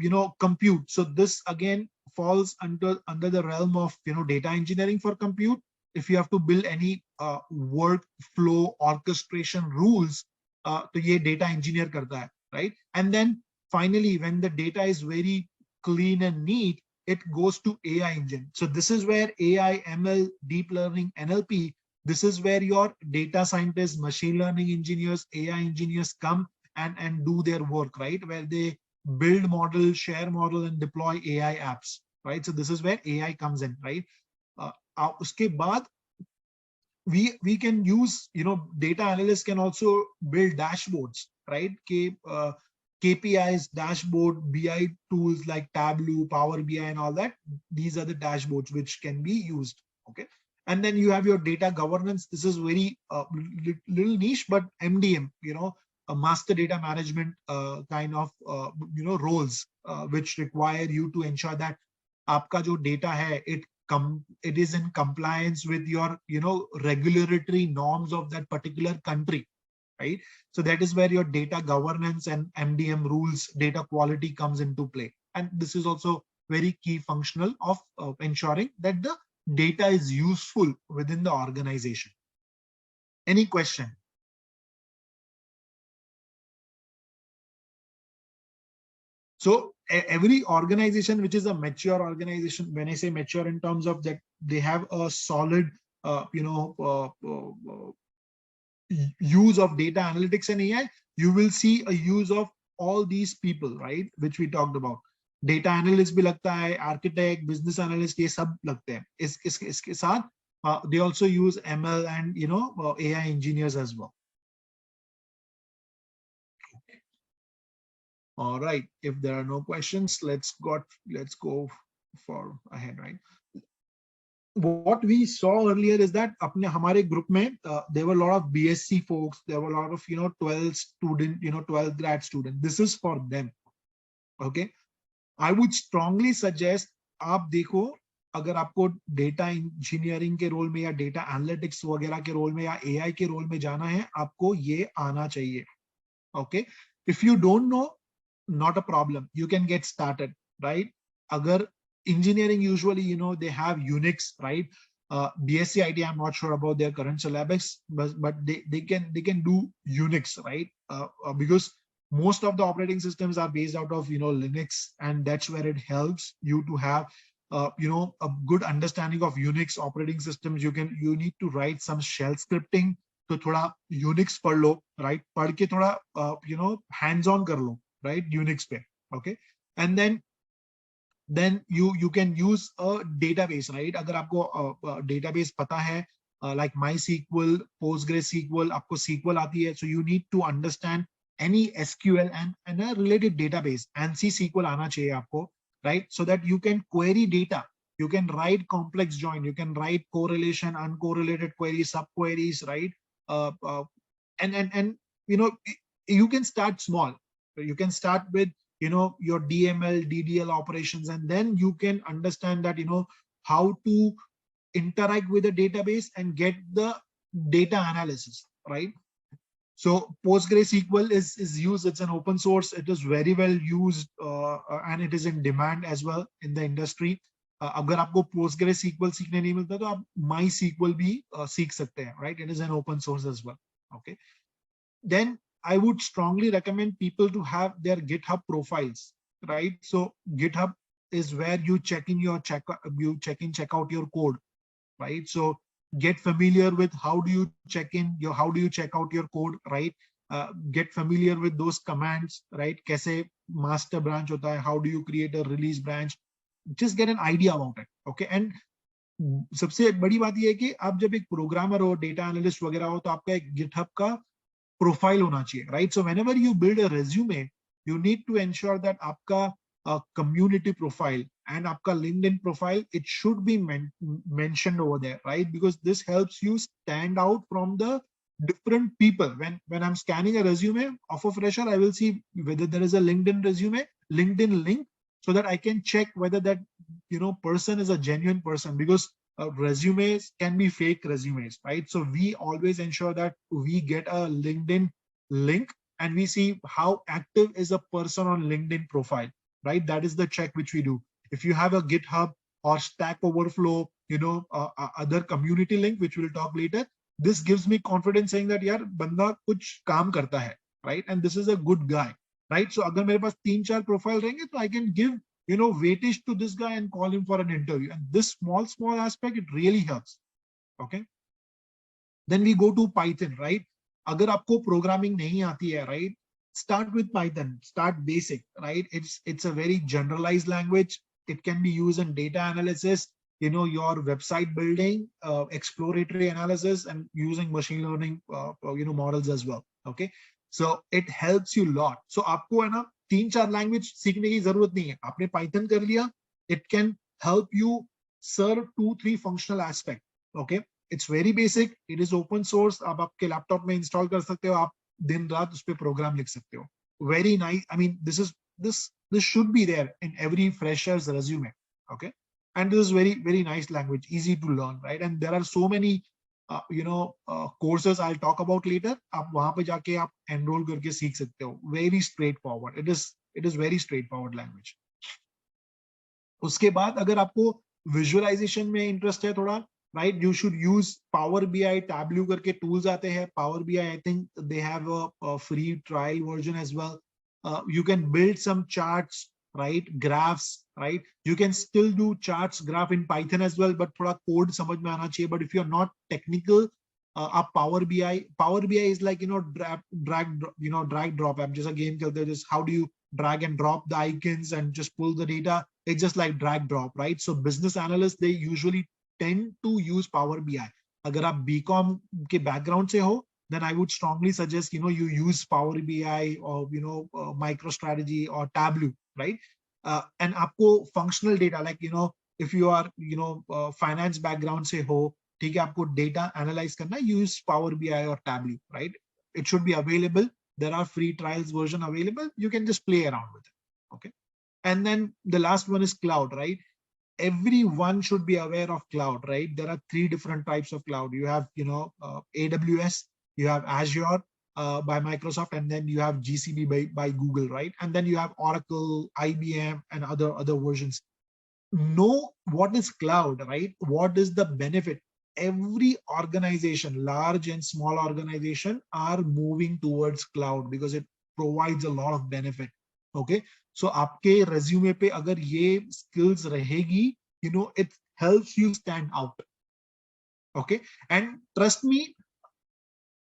you know, compute. So this again falls under the realm of, you know, data engineering for compute. If you have to build any workflow orchestration rules, तो ये data engineer करता है, right? And then finally, when the data is very clean and neat, it goes to AI engine. So this is where AI, ML, deep learning, NLP, this is where your data scientists, machine learning engineers, AI engineers come and do their work, right? Where they build model, share model, and deploy AI apps, right? So this is where AI comes in, right? Uske baad we can use, you know, data analysts can also build dashboards, right? KPIs, dashboard, BI tools like Tableau, Power BI and all that. These are the dashboards which can be used. Okay, and then you have your data governance. This is very little niche, but MDM, you know, a master data management kind of you know, roles which require you to ensure that आपका जो data है, it is in compliance with your, you know, regulatory norms of that particular country, right? So that is where your data governance and MDM rules, data quality comes into play. And this is also very key functional of ensuring that the data is useful within the organization. Any question? So every organization which is a mature organization, when I say mature in terms of that they have a solid you know, use of data analytics and AI, you will see a use of all these people, right, which we talked about. Data analyst bhi lagta hai, architect, business analyst, ye sab lagte hain. Iske saath they also use ML and, you know, AI engineers as well. All right, if there are no questions, let's go for ahead, right? What we saw earlier is that apne hamare group mein there were a lot of BSc folks, there were a lot of, you know, 12 grad students. This is for them. Okay, I would strongly suggest आप देखो, अगर आपको data engineering के role में या data analytics वगैरह के role में या AI के रोल में जाना है, आपको ये आना चाहिए. Okay, If you don't know, not a problem, you can get started, right? Agar engineering, usually, you know, they have Unix, right? BSc IT, I'm not sure about their current syllabus, but they can do Unix, right? Because most of the operating systems are based out of, you know, Linux, and that's where it helps you to have you know, a good understanding of Unix operating systems. You need to write some shell scripting, तो थोड़ा Unix पढ़ लो, right? पढ़ के थोड़ा you know, hands on कर लो, right? Unix पे, okay? And then you can use a database, right? अगर आपको database पता है, like MySQL, PostgreSQL, आपको SQL आती है, so you need to understand any SQL and a related database. ANSI SQL आना चाहिए आपको, right? So that you can query data. You can write complex join. You can write correlation, uncorrelated queries, subqueries, right? And you know, you can start small. You can start with, you know, your DML, DDL operations, and then you can understand that, you know, how to interact with the database and get the data analysis, right? So PostgreSQL is used. It's an open source. It is very well used, and it is in demand as well in the industry. अगर आपको PostgreSQL सीखने नहीं मिलता तो आप MySQL भी सीख सकते हैं, right? It is an open source as well. Okay. Then I would strongly recommend people to have their GitHub profiles, right? So GitHub is where you check in, check out your code, right? So get familiar with how do you check in how do you check out your code, right? Get familiar with those commands, right? Kaise master branch hota hai, how do you create a release branch? Just get an idea about it, okay? And सबसे बड़ी बात ये है कि आप जब एक programmer हो, डेटा एनालिस्ट वगैरह हो, तो आपका एक GitHub का प्रोफाइल होना चाहिए, right? So whenever you build a resume, you need to ensure that आपका community profile and आपका LinkedIn profile, it should be mentioned over there, right? Because this helps you stand out from the different people. When I'm scanning a resume of a fresher, I will see whether there is a LinkedIn link, so that I can check whether that, you know, person is a genuine person, because resumes can be fake resumes, right? So we always ensure that we get a LinkedIn link and we see how active is a person on LinkedIn profile, right? That is the check which we do. If you have a GitHub or Stack Overflow, you know, other community link, which we'll talk later, this gives me confidence saying that yaar banda kuch kaam karta hai, right? And this is a good guy, right? So agar mere paas 3-4 profile rahenge, so I can give, you know, weightage to this guy and call him for an interview. And this small aspect, it really helps. Okay. Then we go to Python, right? Agar aapko programming nahi aati hai, right? Start with Python, start basic, right? It's a very generalized language. It can be used in data analysis, you know, your website building, exploratory analysis, and using machine learning, you know, models as well. Okay. So it helps you a lot. So aapko hai na 3-4 language सीखने की जरूरत नहीं है. आपने Python कर लिया, it can help you serve 2-3 functional aspect. Okay, it's very basic. It is open source. आप आपके laptop में install कर सकते हो. आप दिन रात उस पे program लिख सकते हो. Very nice. I mean, this should be there in every fresher's resume. Okay, and this is very nice language, easy to learn, right? And there are so many you know, courses I'll talk about later. आप वहां पे जाके आप enroll करके सीख सकते हो. Very straightforward. It is very straightforward language. उसके बाद अगर आपको visualization में interest है थोड़ा, right? You should use Power BI, Tableau करके tools आते हैं. Power BI, I think they have a free trial version as well. You can build some charts, right? Graphs, right? You can still do charts, graph in Python as well, but थोड़ा code समझ में आना चाहिए. But if you're not technical, आप Power BI is like, you know, drag drop app. जैसा game खेलते हो, just how do you drag and drop the icons and just pull the data? It's just like drag drop, right? So business analysts, they usually tend to use Power BI. अगर आप BCom के background से हो, then I would strongly suggest, you know, you use Power BI or, you know, MicroStrategy or Tableau, right? And आपको functional data, like, you know, if you are, you know, finance background से हो, ठीक है, आपको data analyze करना, use Power BI or Tableau, right? It should be available. There are free trials version available. You can just play around with it. Okay. And then the last one is cloud, right? Everyone should be aware of cloud, right? There are 3 different types of cloud. You have, you know, AWS, you have Azure, by Microsoft, and then you have GCP by Google, right? And then you have Oracle, IBM, and other versions. Know what is cloud, right? What is the benefit? Every organization, large and small organization, are moving towards cloud because it provides a lot of benefit. Okay, so आपके resume पे अगर ये skills रहेगी, you know, it helps you stand out. Okay, and trust me,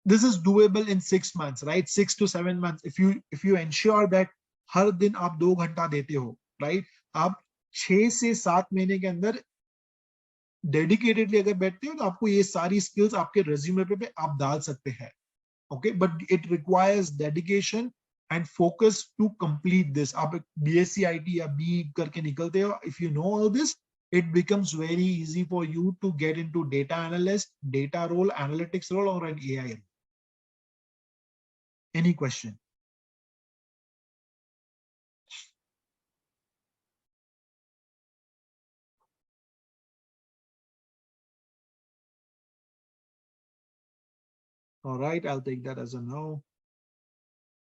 this is doable in 6 months, right? 6 to 7 months. If you ensure that हर दिन आप 2 घंटा देते हो, right? आप 6 से 7 महीने के अंदर डेडिकेटेडली अगर बैठते हो तो आपको ये सारी स्किल्स आपके रेज्यूमे पे आप डाल सकते हैं. Okay, but it requires dedication and focus to complete this. आप बीएससी आईटी या बी करके निकलते हो, if you know all this, it becomes very easy for you to get into data analyst, data role, analytics role, or an AI role. Any question? All right, I'll take that as a no.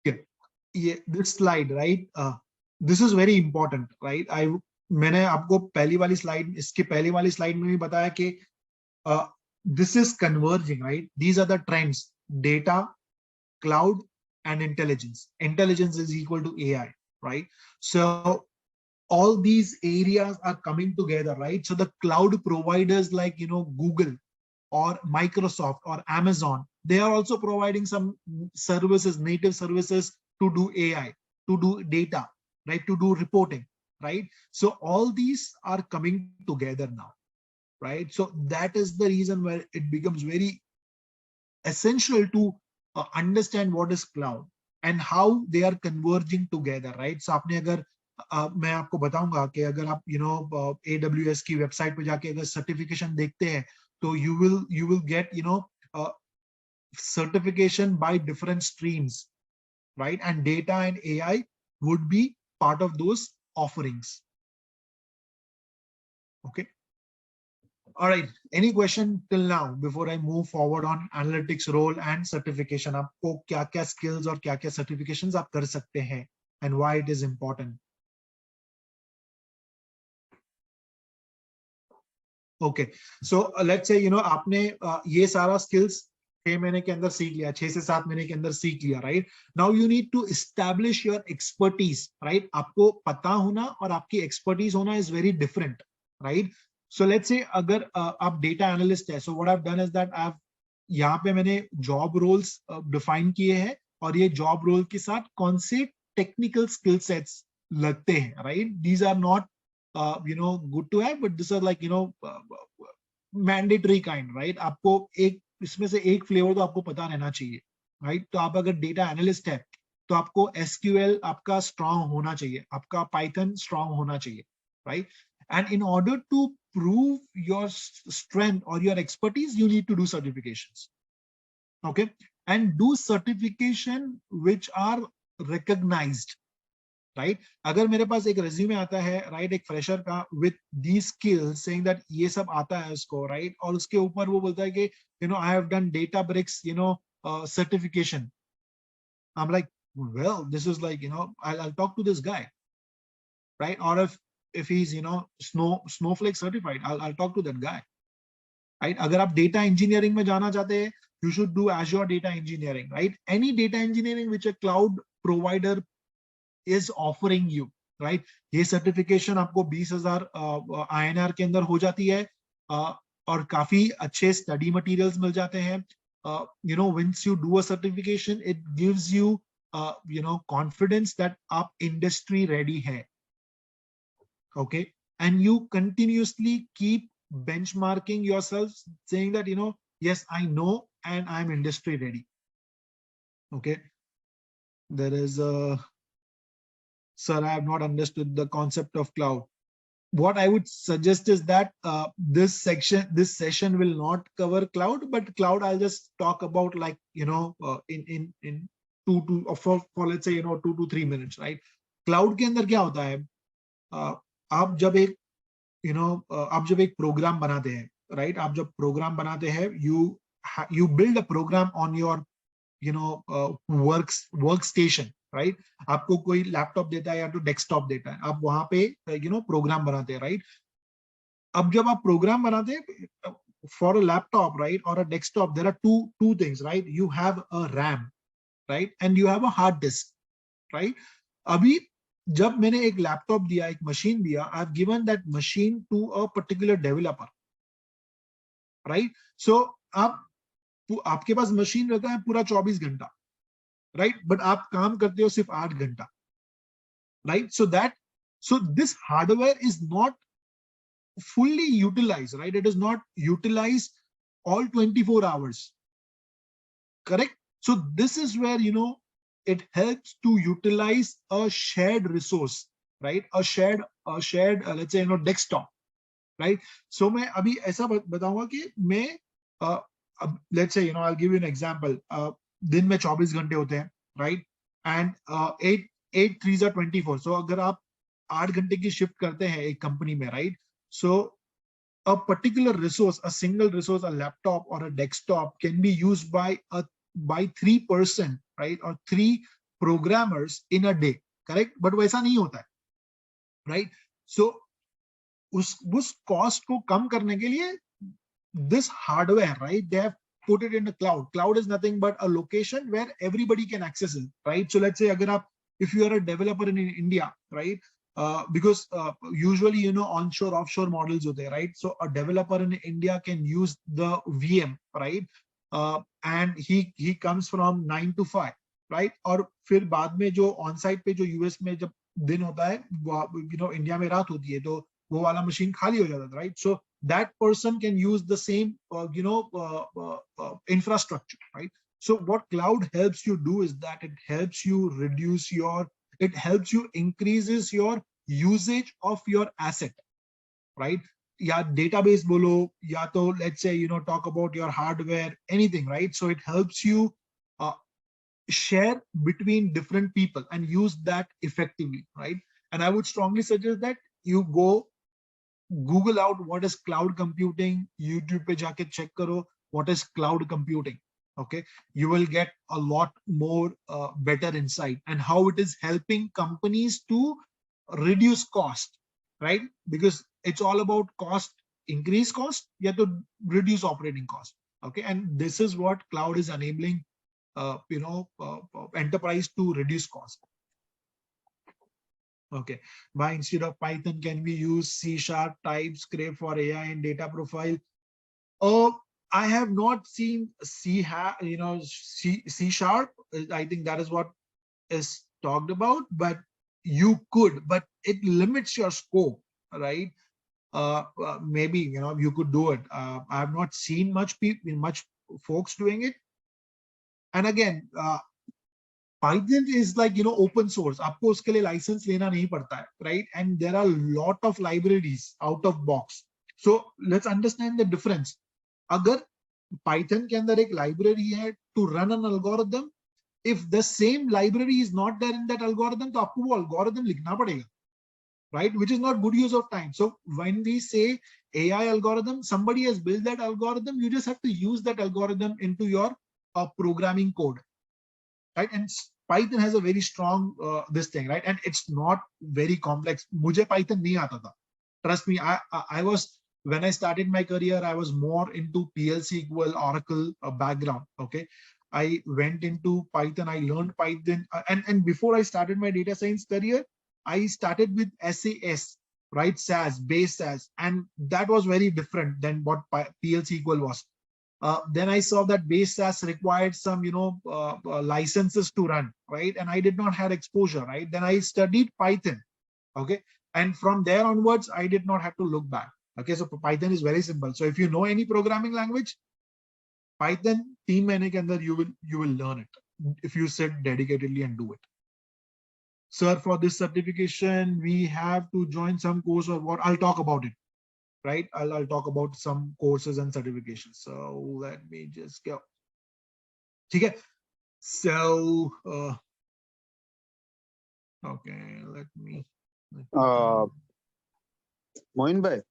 Okay, yeah, this slide, right? This is very important, right? मैंने आपको पहली वाली slide, इसके पहली वाली slide में भी बताया कि this is converging, right? These are the trends: data, cloud, and intelligence. Intelligence is equal to AI, right? So all these areas are coming together, right? So the cloud providers like, you know, Google or Microsoft or Amazon, they are also providing some services, native services to do AI, to do data, right? To do reporting, right? So all these are coming together now, right? So that is the reason where it becomes very essential to understand what is cloud and how they are converging together, right? So आपने अगर मैं आपको बताऊंगा कि अगर आप AWS की website पे जाके अगर सर्टिफिकेशन देखते हैं तो you will get certification by different streams, right? And data and AI would be part of those offerings. Okay. All right. Any question till now before I move forward on analytics role and certification? आपको क्या-क्या skills और क्या-क्या certifications आप कर सकते हैं and why it is important? Okay. So let's say आपने ये सारा skills 6 महीने के अंदर सीख लिया, 6 से 7 महीने के अंदर सीख लिया, right? Now you need to establish your expertise, right? आपको पता होना और आपकी expertise होना is very different, right? So let's say अगर आप data analyst है, so what I've done is that यहाँ पे मैंने job roles define किए हैं और ये job role के साथ कौन से technical skill sets लगते हैं, right? These are not good to have, but these are like mandatory kind, right? आपको एक इसमें से एक flavor तो आपको पता रहना चाहिए, right? तो आप अगर data analyst है तो आपको SQL आपका strong होना चाहिए, आपका Python strong होना चाहिए, right? And in order to prove your strength or your expertise, you need to do certifications. Okay, and do certification which are recognized, right? अगर मेरे पास एक resume आता है, right, एक fresher का with these skills saying that ये सब आता है उसको, right, और उसके ऊपर वो बोलता है कि I have done Databricks certification. I'm like, well, this is like I'll talk to this guy, right? Or if he's Snowflake certified, I'll talk to that guy, right? अगर आप data engineering में जाना चाहते हैं, you should do Azure data engineering, right? Any data engineering which a cloud provider is offering you, right? ये certification आपको 20,000 INR के अंदर हो जाती है और काफी अच्छे study materials मिल जाते हैं. Once you do a certification, it gives you confidence that आप industry ready है. Okay, and you continuously keep benchmarking yourself, saying that yes, I know and I'm industry ready. Okay, there is a sir, I have not understood the concept of cloud. What I would suggest is that this session will not cover cloud, but cloud I'll just talk about like in 2 to for let's say 2 to 3 minutes, right? Cloud के अंदर क्या होता है? आप जब एक programme बनाते हैं, राइट? आप जब प्रोग्राम बनाते हैं, you build a program on your workstation, right? आपको कोई लैपटॉप देता है या तो डेस्कटॉप देता है, आप वहां पे प्रोग्राम बनाते हैं, राइट? अब जब आप प्रोग्राम बनाते हैं for a laptop, right, or a desktop, there are two things, right? You have a RAM, right, and you have a hard disk, right? अभी जब मैंने एक लैपटॉप दिया, एक मशीन दिया, I have given that machine to a particular developer, right? So आपके पास machine रहता है पूरा 24 घंटा, राइट? बट आप काम करते हो सिर्फ 8 घंटा, right? So this hardware is not fully utilized, right? It is not utilized all 24 hours, correct? So this is where it helps to utilize a shared resource, right? A shared let's say desktop, right? So मैं अभी ऐसा बताऊंगा कि मैं let's say I'll give you an example. दिन में 24 घंटे होते हैं, right? And 8 3s are 24. So अगर आप 8 घंटे की शिफ्ट करते हैं एक कंपनी में, right? So a particular resource, a single resource, a laptop or a desktop can be used by 3%, right? Or 3 programmers in a day, correct? But वैसा नहीं होता है, right? So उस cost को कम करने के लिए this hardware, right? They have put it in the cloud. Cloud is nothing but a location where everybody can access it, right? So let's say if you are a developer in India, right? Because usually onshore offshore models होते हैं, right? So a developer in India can use the VM, right? And he comes from 9 to 5, right? और फिर बाद में जो on site पे जो US में जब दिन होता है, इंडिया में रात होती है, तो वो वाला मशीन खाली हो जाता है, right? So that person can use the same infrastructure, right? So what cloud helps you do is that it helps you increases your usage of your asset, right? या database बोलो, या तो let's say talk about your hardware, anything, right? So it helps you share between different people and use that effectively, right? And I would strongly suggest that you go Google out what is cloud computing, YouTube पे जाके check करो what is cloud computing, okay? You will get a lot more better insight and how it is helping companies to reduce cost, right? Because it's all about cost, increase cost, you have to reduce operating cost, okay? And this is what cloud is enabling enterprise to reduce cost. Okay, why instead of Python can we use C#, TypeScript for AI and data profile? I have not seen C#. I think that is what is talked about, but you could, but it limits your scope, right? Maybe you could do it. I have not seen much folks doing it. And again, Python is like open source. आपको उसके लिए license लेना नहीं पड़ता है, right? And there are a lot of libraries out of box. So let's understand the difference. अगर Python के अंदर एक library है to run an algorithm, if the same library is not there in that algorithm, तो आपको वो algorithm लिखना पड़ेगा, right? Which is not good use of time. So when we say AI algorithm, somebody has built that algorithm. You just have to use that algorithm into your programming code. Right? And Python has a very strong this thing, right? And it's not very complex. मुझे Python नहीं आता था. Trust me, I was, when I started my career, I was more into PL SQL, Oracle background. Okay, I went into Python. I learned Python, and before I started my data science career, I started with SAS, right? SAS, base SAS, and that was very different than what PL SQL was. Then I saw that base SAS required some, licenses to run, right? And I did not have exposure, right? Then I studied Python, okay? And from there onwards, I did not have to look back. Okay, so Python is very simple. So if you know any programming language, Python, 3 महीने के अंदर you will learn it if you sit dedicatedly and do it. Sir, for this certification, we have to join some course or what? I'll talk about it. Right, I'll talk about some courses and certifications. So let me just go. Okay, so okay, let me Moeen bhai,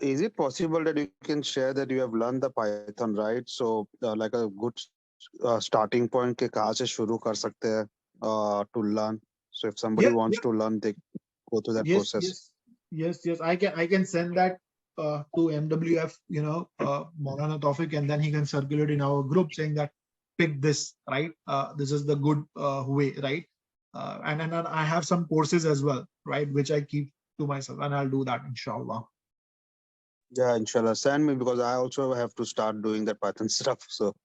Is it possible that you can share that you have learned the Python, right? So, like a good starting point के कहाँ से शुरू कर सकते हैं to learn. So, if somebody Yeah, wants yeah, to learn, they go through that yes, process. yes. I can send that to MWF, Maulana Tawfiq, and then he can circulate in our group saying that pick this, right? This is the good way, right? And I have some courses as well, right, which I keep to myself, and I'll do that, inshallah. Yeah, inshallah. Send me because I also have to start doing that Python stuff. So,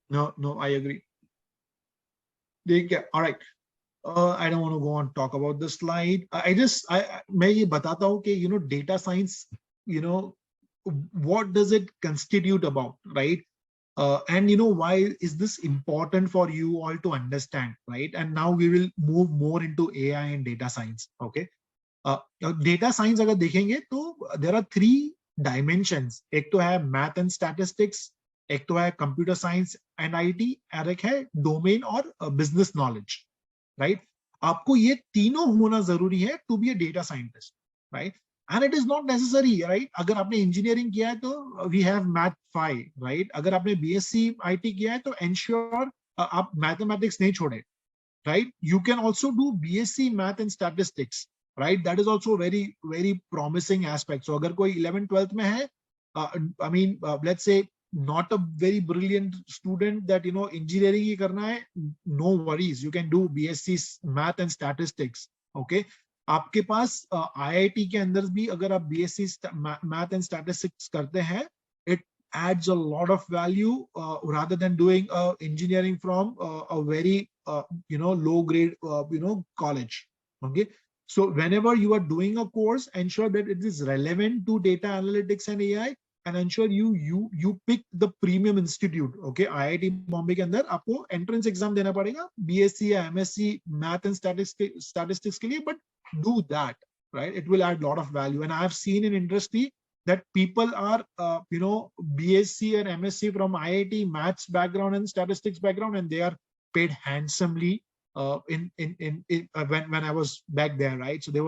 No, I agree. All right. I don't want to go on talk about the slide. मैं ये बताता हूँ कि data science, what does it constitute about, right? And why is this important for you all to understand, right? And now we will move more into AI and data science. Okay. Data science अगर देखेंगे तो there are 3 dimensions. एक तो है math and statistics, एक तो है computer science and IT, और एक है domain और business knowledge, right? आपको ये तीनों होना जरूरी है to be a data scientist, right? And it is not necessary, right? अगर आपने engineering किया है तो we have math 5, right? अगर आपने BSc IT किया है तो ensure आप mathematics नहीं छोड़े, right? You can also do BSc math and statistics, right? That is also very, very promising aspect. So अगर कोई 11th 12th में है, I mean, let's say not a very brilliant student that engineering ही करना है, no worries, you can do BSc math and statistics. Okay, आपके पास IIT के अंदर भी अगर आप BSc math and statistics करते हैं, it adds a lot of value rather than doing engineering from a very low grade college. Okay, so whenever you are doing a course, ensure that it is relevant to data analytics and AI, and ensure you pick the premium institute. Okay, IIT Bombay के अंदर आपको entrance exam देना पड़ेगा BSc या MSc math and statistics के लिए, but do that, right? It will add a lot of value. And I have seen in industry that people are BSc and MSc from IIT maths background and statistics background, and they are paid handsomely when I was back there, right? So they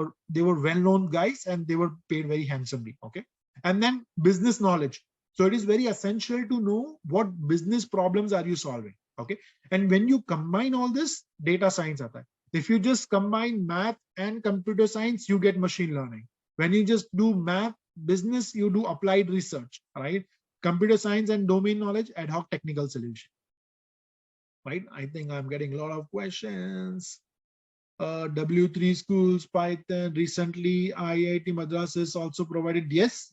were well-known guys and they were paid very handsomely. Okay, and then business knowledge. So it is very essential to know what business problems are you solving. Okay, and when you combine all this, data science aata hai. If you just combine math and computer science, you get machine learning. When you just do math, business, you do applied research, right? Computer science and domain knowledge, ad hoc technical solution, right? I think I'm getting a lot of questions. W3 schools, Python, recently IIT Madras has also provided. Yes.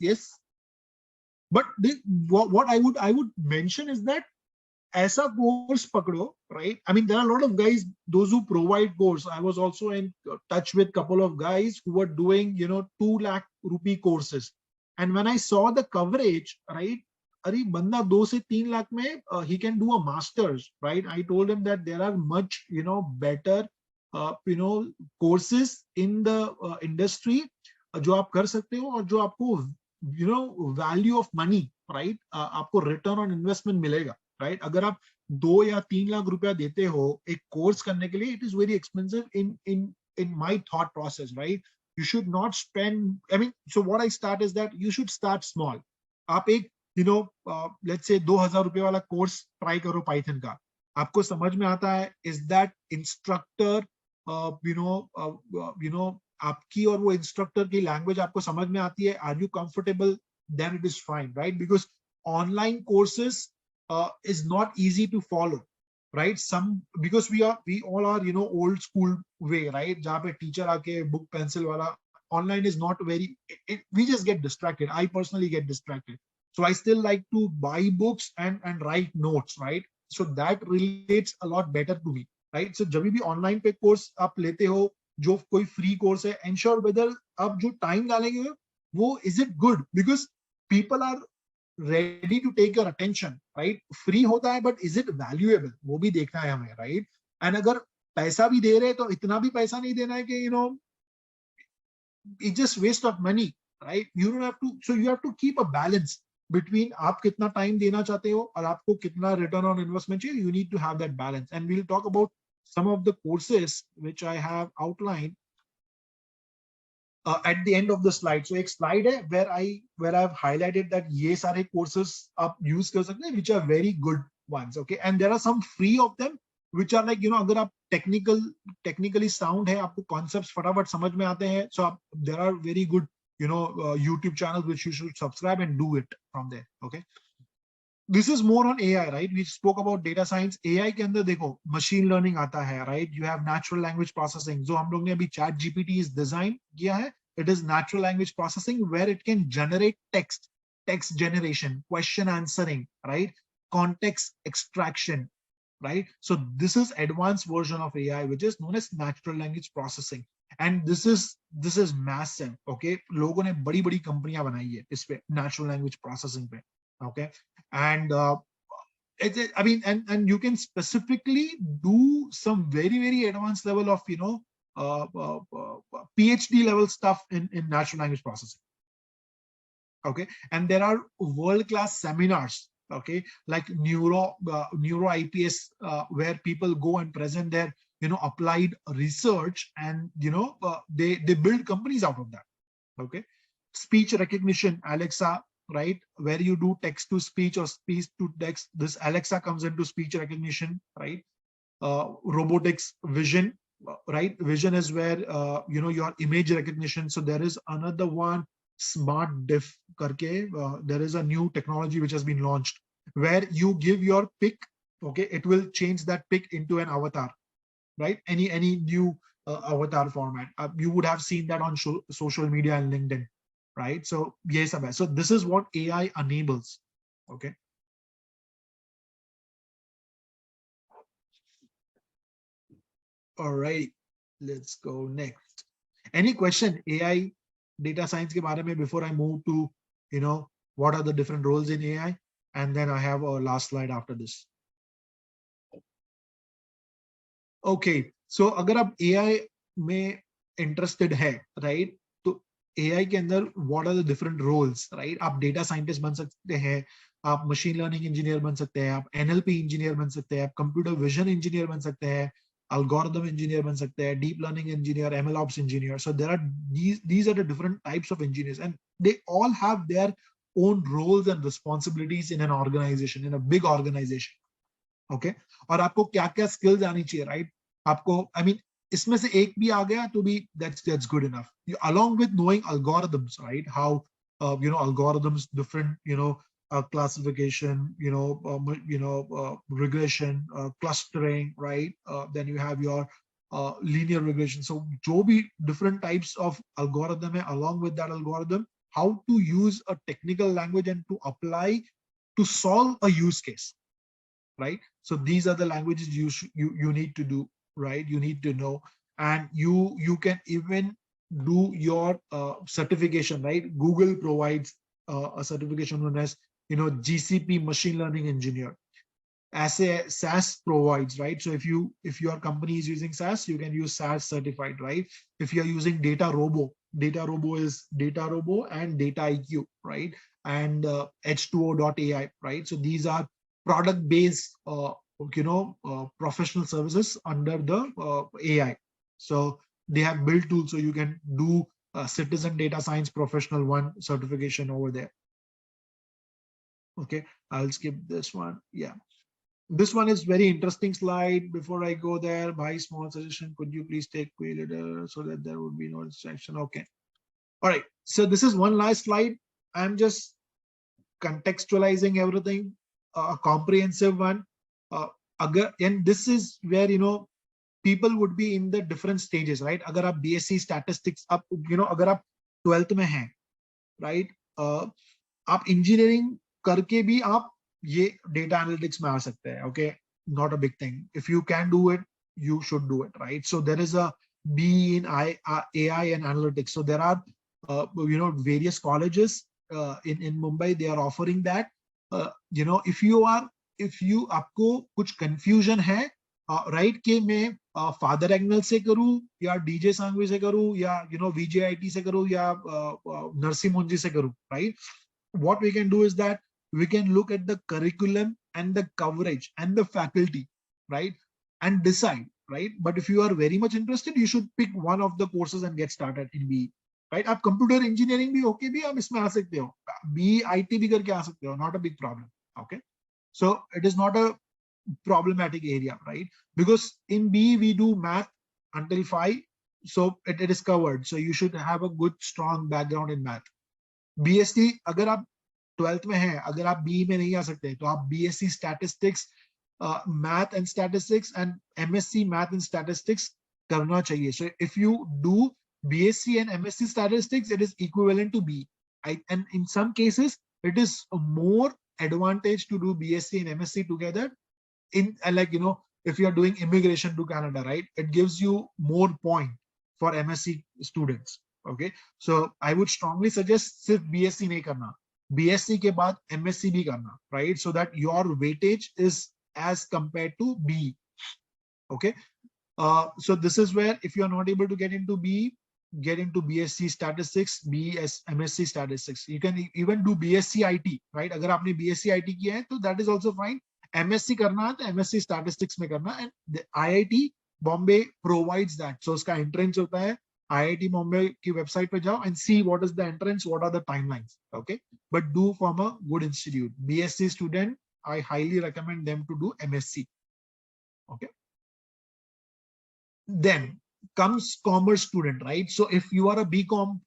But what I would mention is that ऐसा course पकड़ो, right? I mean, there are a lot of guys, those who provide course. I was also in touch with a couple of guys who were doing, 2 lakh rupee courses. And when I saw the coverage, right? अरे बंदा 2 से 3 लाख में he can do a master's, right? I told him that there are much, better, courses in the industry जो आप कर सकते हो और जो आपको, value of money, right? आपको return on investment मिलेगा. राइट अगर आप 2 या 3 लाख रुपया देते हो एक कोर्स करने के लिए, it is very expensive in my thought process, right? You should not spend, I mean, so what I start is that you should start small. आप एक let's say 2000 रुपये वाला कोर्स ट्राई करो पाइथन का, आपको समझ में आता है, इज दैट इंस्ट्रक्टर आपकी और वो इंस्ट्रक्टर की लैंग्वेज आपको समझ में आती है, are you comfortable, then it is fine, right? Because online courses is not easy to follow, right? Because we all are old school way, right? जहाँ पे teacher आके book pencil वाला, online is not very, we just get distracted. I personally get distracted, so I still like to buy books and write notes, right? So that relates a lot better to me, right? So जब भी online पे course आप लेते हो, जो कोई free course है, ensure whether आप जो time डालेंगे वो is it good, because people are ready to take your attention, right? Free होता है, but is it valuable, वो भी देखना है हमें, right? And अगर पैसा भी दे रहे तो इतना भी पैसा नहीं देना है कि it's just waste of money, right? You don't have to, so you have to keep a balance between आप कितना time देना चाहते हो और आपको कितना return on investment चाहिए. You need to have that balance, and we'll talk about some of the courses which I have outlined. at the end of the slide. So एक slide है where I've highlighted that ये सारे courses आप use कर सकते हैं, which are very good ones. Okay, and there are some free of them which are like, अगर आप technically sound है, आपको concepts फटाफट समझ में आते हैं, so there are very good YouTube channels which you should subscribe and do it from there. Okay, this is more on AI, right? We spoke about data science. AI के अंदर देखो machine learning आता है, right? You have natural language processing. जो हम लोग ने अभी chat GPT is design किया है, it is natural language processing where it can generate text generation, question answering, right? Context extraction, right? So this is advanced version of AI, which is known as natural language processing. And this is massive. Okay, लोगों ने बड़ी कंपनियां बनाई है इस पे, natural language processing पे. Okay, and I mean, and you can specifically do some very advanced level of PhD level stuff in natural language processing. Okay, and there are world-class seminars, okay, like neuro IPS, where people go and present their applied research, and they build companies out of that. Okay, speech recognition, Alexa, right, where you do text to speech or speech to text, this Alexa comes into speech recognition, right? Robotics, vision, right? Vision is where your image recognition. So there is another one, smart diff karke, there is a new technology which has been launched where you give your pic, okay, it will change that pic into an avatar, right? Any new avatar format. You would have seen that on social media and LinkedIn, right? So yes, so this is what AI enables. Okay, all right, let's go next. Any question AI data science ke baare mein before I move to what are the different roles in AI, and then I have a last slide after this. Okay, so अगर आप AI में interested है, right? तो AI के अंदर what are the different roles, right? आप data scientist बन सकते हैं, आप machine learning engineer बन सकते हैं, आप NLP engineer बन सकते हैं, आप computer vision engineer बन सकते हैं, algorithm engineer बन सकते हैं, deep learning engineer, MLOps engineer. So there are these are the different types of engineers, and they all have their own roles and responsibilities in an organization, in a big organization. Okay, और आपको क्या क्या skills आनी चाहिए, right? आपको, I mean, इसमें से एक भी आ गया तो भी that's good enough. Along with knowing algorithms, right? How algorithms, different classification, regression, clustering, right? Then you have your linear regression. So जो भी different types of algorithm है, along with that algorithm, how to use a technical language and to apply to solve a use case, right? So these are the languages you need to do, right? You need to know, and you can even do your certification, right? Google provides a certification known as GCP machine learning engineer. As a SaaS provides, right? So if your company is using SaaS, you can use SaaS certified, right? If you are using Data Robo is Data Robo and Data IQ, right? And H2O.ai, right? So these are product-based, professional services under the AI. So they have built tools, so you can do Citizen Data Science Professional 1 certification over there. Okay, I'll skip this one. Yeah, this one is very interesting slide. Before I go there, by small suggestion, could you please take leader so that there would be no distraction? Okay, all right. So this is one last slide. I'm just contextualizing everything, a comprehensive one. And this is where people would be in the different stages, right? Agar aap BSc statistics up, agar aap 12th mein hain, right? Aap engineering karke bhi aap ye data analytics mein aa sakte hain, okay? Not a big thing. If you can do it, you should do it, right? So there is a B in AI and analytics. So there are various colleges in Mumbai, they are offering that. if you आपको कुछ confusion है, right, कि मैं father Agnel से करूं या DJ Sangvi से करूं या VJIT से करूं या नरसिंह मुंजी से करूं, right? What we can do is that we can look at the curriculum and the coverage and the faculty, right, and decide, right? But if you are very much interested, you should pick one of the courses and get started in BE. Right आप computer engineering भी होके भी आप इसमें आ सकते हो, BIT भी करके आ सकते हो, not a big problem. Okay, so it is not a problematic area, right? Because in B we do math until 5, so it is covered, so you should have a good strong background in math. BSc अगर आप 12th में हैं, अगर आप B में नहीं आ सकते तो आप BSc statistics, math and statistics and MSc math and statistics करना चाहिए. So if you do BSc and MSc statistics, it is equivalent to B. And in some cases it is more advantage to do BSc and MSc together. In like if you are doing immigration to Canada, right, it gives you more point for MSc students. Okay, so I would strongly suggest सिर्फ BSc नहीं करना, BSc के बाद MSc भी करना, right, so that your weightage is as compared to B. Okay, so this is where if you are not able to get into B, get into BSc statistics, MSc statistics. You can even do BSc IT, right? अगर आपने BSc IT किया है तो that is also fine. MSc करना है तो MSc statistics में करना, and the IIT Bombay provides that. So उसका entrance होता है, IIT Bombay की website पे जाओ and see what is the entrance, what are the timelines. Okay, but do from a good institute. BSc student, I highly recommend them to do MSc. Okay. Then comes commerce student, right? So if you are a BCom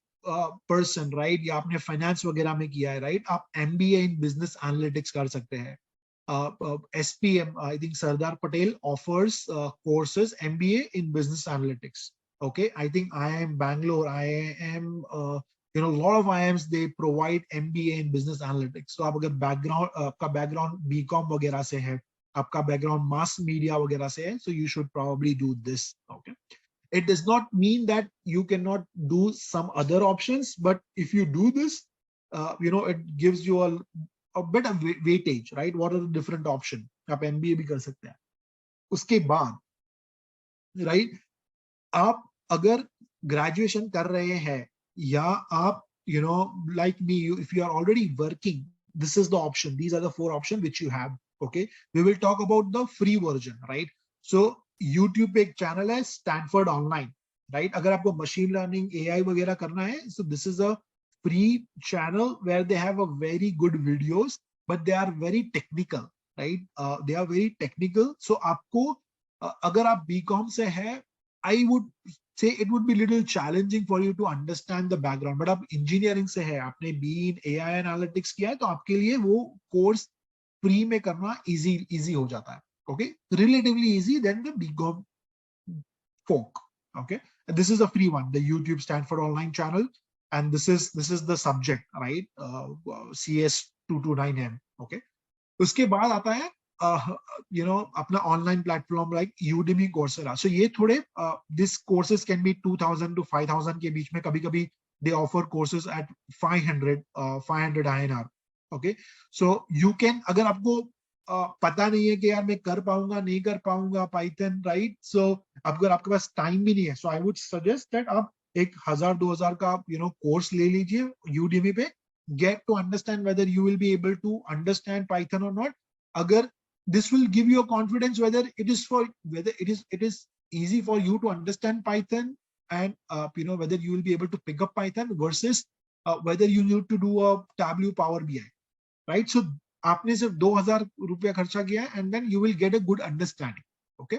person, right, या आपने finance वगैरह में किया है, right, आप MBA in business analytics कर सकते हैं. SPM, I think Sardar Patel offers courses MBA in business analytics. Okay, I think IIM Bangalore, IIM, a lot of IIMs they provide MBA in business analytics. So आप अगर background आपका background BCom वगैरह से है, आपका background mass media वगैरह से है, so you should probably do this. Okay, it does not mean that you cannot do some other options, but if you do this, it gives you a better weightage, right? What are the different options? आप MBA भी कर सकते हैं. उसके बाद, right, आप अगर graduation कर रहे हैं या आप, like me, if you are already working, this is the option. These are the 4 options which you have. Okay, we will talk about the free version, right? So YouTube पे एक channel है Stanford Online, right? अगर आपको machine learning, AI वगैरह करना है, so this is a free channel where they have a very good videos, but they are very technical, right? They are very technical. So आपको अगर आप BCom से है, I would say it would be little challenging for you to understand the background. But आप engineering से है, आपने BE in AI analytics किया है, तो आपके लिए वो course free में करना easy हो जाता है. Okay, relatively easy than the BCom folk. Okay, and this is a free one, the YouTube Stanford Online channel, and this is the subject, right? CS 229M. Okay, उसके बाद आता है अपना online platform like Udemy, Coursera. So ये थोड़े these courses can be 2,000 to 5,000 के बीच में, कभी-कभी they offer courses at 500 INR. Okay, so you can, अगर आपको पता नहीं है कि यार मैं कर पाऊंगा नहीं कर पाऊंगा Python, right? So अगर आपके पास टाइम भी नहीं है, so I would suggest that आप 1,000-2,000 का कोर्स ले लीजिए Udemy पे, get to understand whether you will be able to understand Python or not. अगर this will give you a confidence whether it is easy for you to understand Python, and whether you will be able to pick up Python versus whether you need to do a Tableau Power BI, right? So आपने सिर्फ 2,000 रुपया खर्चा किया है, and then you will get a good understanding. Okay,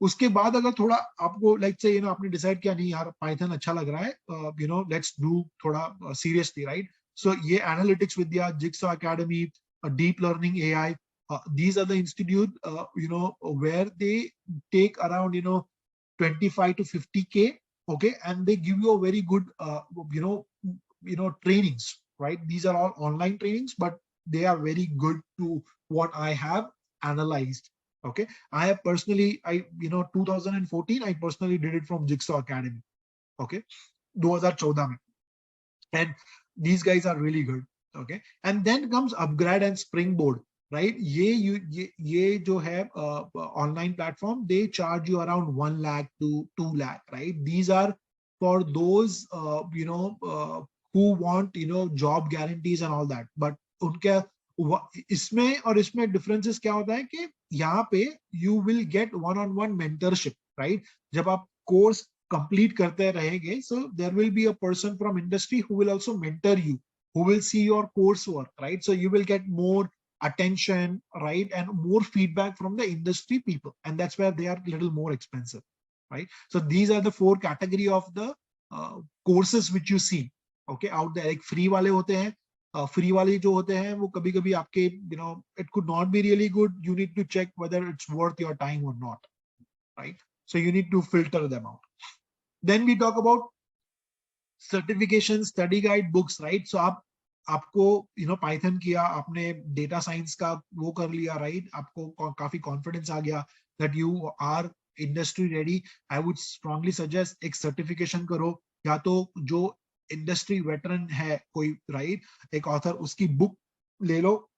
उसके बाद अगर थोड़ा आपको like say आपने decide किया नहीं यार Python अच्छा लग रहा है, let's do थोड़ा seriously, right? So ये analytics Vidya, Jigsaw Academy, deep learning AI, these are the institute where they take around 25 to 50K. Okay, and they give you a very good trainings, right? These are all online trainings, but they are very good to what I have analyzed. Okay, I have personally 2014 I personally did it from Jigsaw Academy. Okay, 2014 में, and these guys are really good. Okay, and then comes Upgrad and Springboard, right? ये जो है online platform, they charge you around 1 lakh to 2 lakh, right? These are for those who want job guarantees and all that. But उनके इसमें और इसमें differences क्या होता है कि यहाँ पे you will get one-on-one mentorship, right? जब आप course complete करते रहेंगे, so there will be a person from industry who will also mentor you, who will see your coursework, right? So you will get more attention, right, and more feedback from the industry people, and that's where they are a little more expensive, right? So these are the 4 category of the courses which you see, okay, out there. Like free वाले होते हैं, free वाले जो होते हैं वो कभी-कभी आपके, you know, it could not be really good. You need to check whether it's worth your time or not, right? So you need to filter them out. Then we talk about certification, study guide, books, right? So आपको, you know, Python किया, आपने data science का वो कर लिया, right? आपको काफी confidence आ गया that you are industry ready. I would strongly suggest एक certification करो, या तो जो industry veteran है कोई, right? एक author, उसकी book ले लो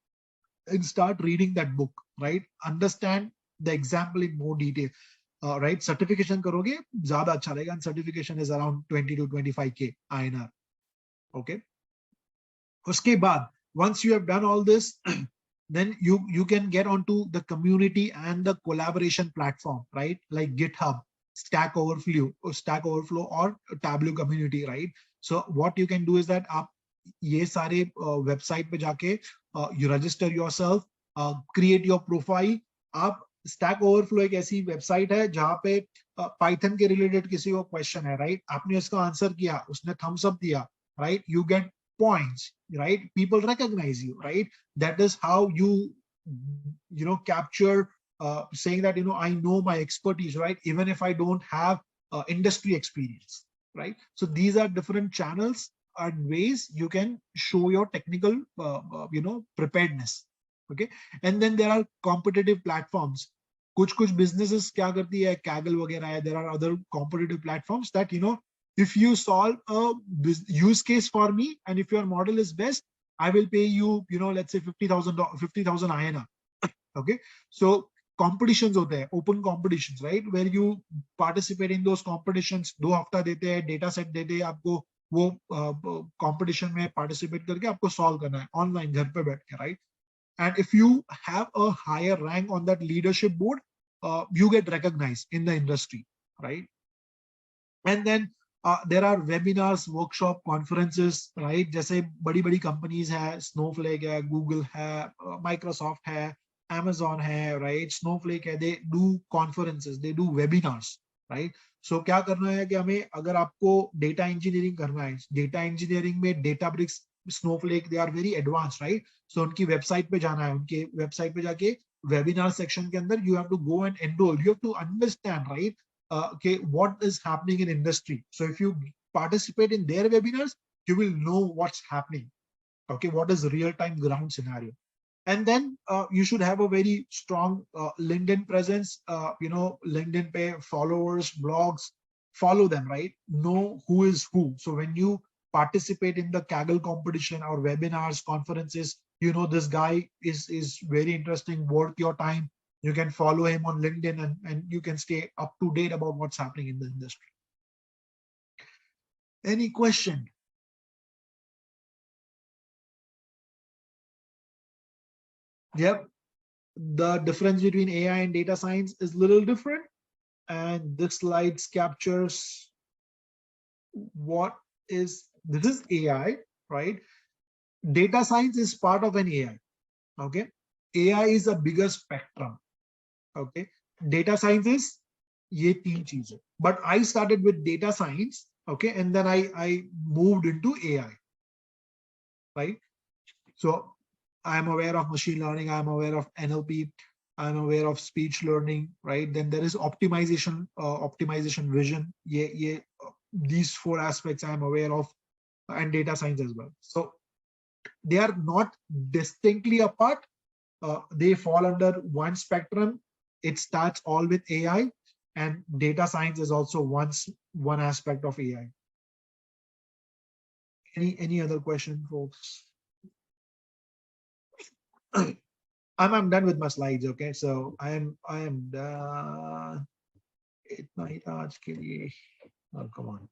and start reading that book, right? Understand the example in more detail. Right, certification करोगे ज्यादा अच्छा रहेगा, and certification is around 20 to 25K INR. Okay. उसके बाद, once you have done all this, then you can get onto the community and the collaboration platform, right? Like GitHub, Stack Overflow or Tableau community, right? So what you can do is that आप ये सारे website पे जाके you register yourself, create your profile. आप Stack Overflow एक ऐसी website है जहां पे पाइथन के रिलेटेड किसी को क्वेश्चन है, राइट? आपने उसका आंसर किया, उसने थम्स अप दिया, right? You get points, right? People recognize you, right? That is how you know, capture saying that, you know, I know my expertise, right? Even if I don't have industry experience, right? So these are different channels and ways you can show your technical you know, preparedness. Okay. And then there are competitive platforms. कुछ businesses क्या करती है, Kaggle वगैरह है. There are other competitive platforms that, you know, if you solve a use case for me, and if your model is best, I will pay you, you know, let's say 50,000 INR. Okay. So competitions होते हैं, open competitions, right? Where you participate in those competitions. 2 हफ्ता देते हैं, data set देते हैं आपको, वो competition में participate करके आपको solve करना है online घर पे बैठ के, right? And if you have a higher rank on that leadership board, you get recognized in the industry, right? And then there are webinars, workshop, conferences, right? जैसे बड़ी companies है, Snowflake है, Google है, Microsoft है, Amazon है, right? Snowflake है, they do conferences, they do webinars, right? So क्या करना है कि हमें, अगर आपको data engineering करना है, data engineering में Databricks, Snowflake, they are very advanced, right? So उनकी website पे जाना है, उनके website पे जाके webinar section के अंदर you have to go and enroll. You have to understand, right? Okay, what is happening in industry. So if you participate in their webinars, you will know what's happening. Okay, what is real-time ground scenario. And then you should have a very strong LinkedIn presence. You know, LinkedIn pay followers, blogs, follow them, right? Know who is who. So when you participate in the Kaggle competition or webinars, conferences, you know, this guy is very interesting, worth your time. You can follow him on LinkedIn, and you can stay up to date about what's happening in the industry. Any question? Yep. The difference between AI and data science is a little different. And this slide captures what is, this is AI, right? Data science is part of an AI. Okay. AI is a bigger spectrum. Okay. Data science is ये 3 चीजें. But I started with data science. Okay. And then I moved into AI. Right. So I'm aware of machine learning. I'm aware of NLP. I'm aware of speech learning, right? Then there is optimization, optimization vision. These 4 aspects I'm aware of, and data science as well. So they are not distinctly apart. They fall under one spectrum. It starts all with AI, and data science is also one aspect of AI. Any other question, folks? I'm done with my slides. Okay, so I am done. Oh, come on.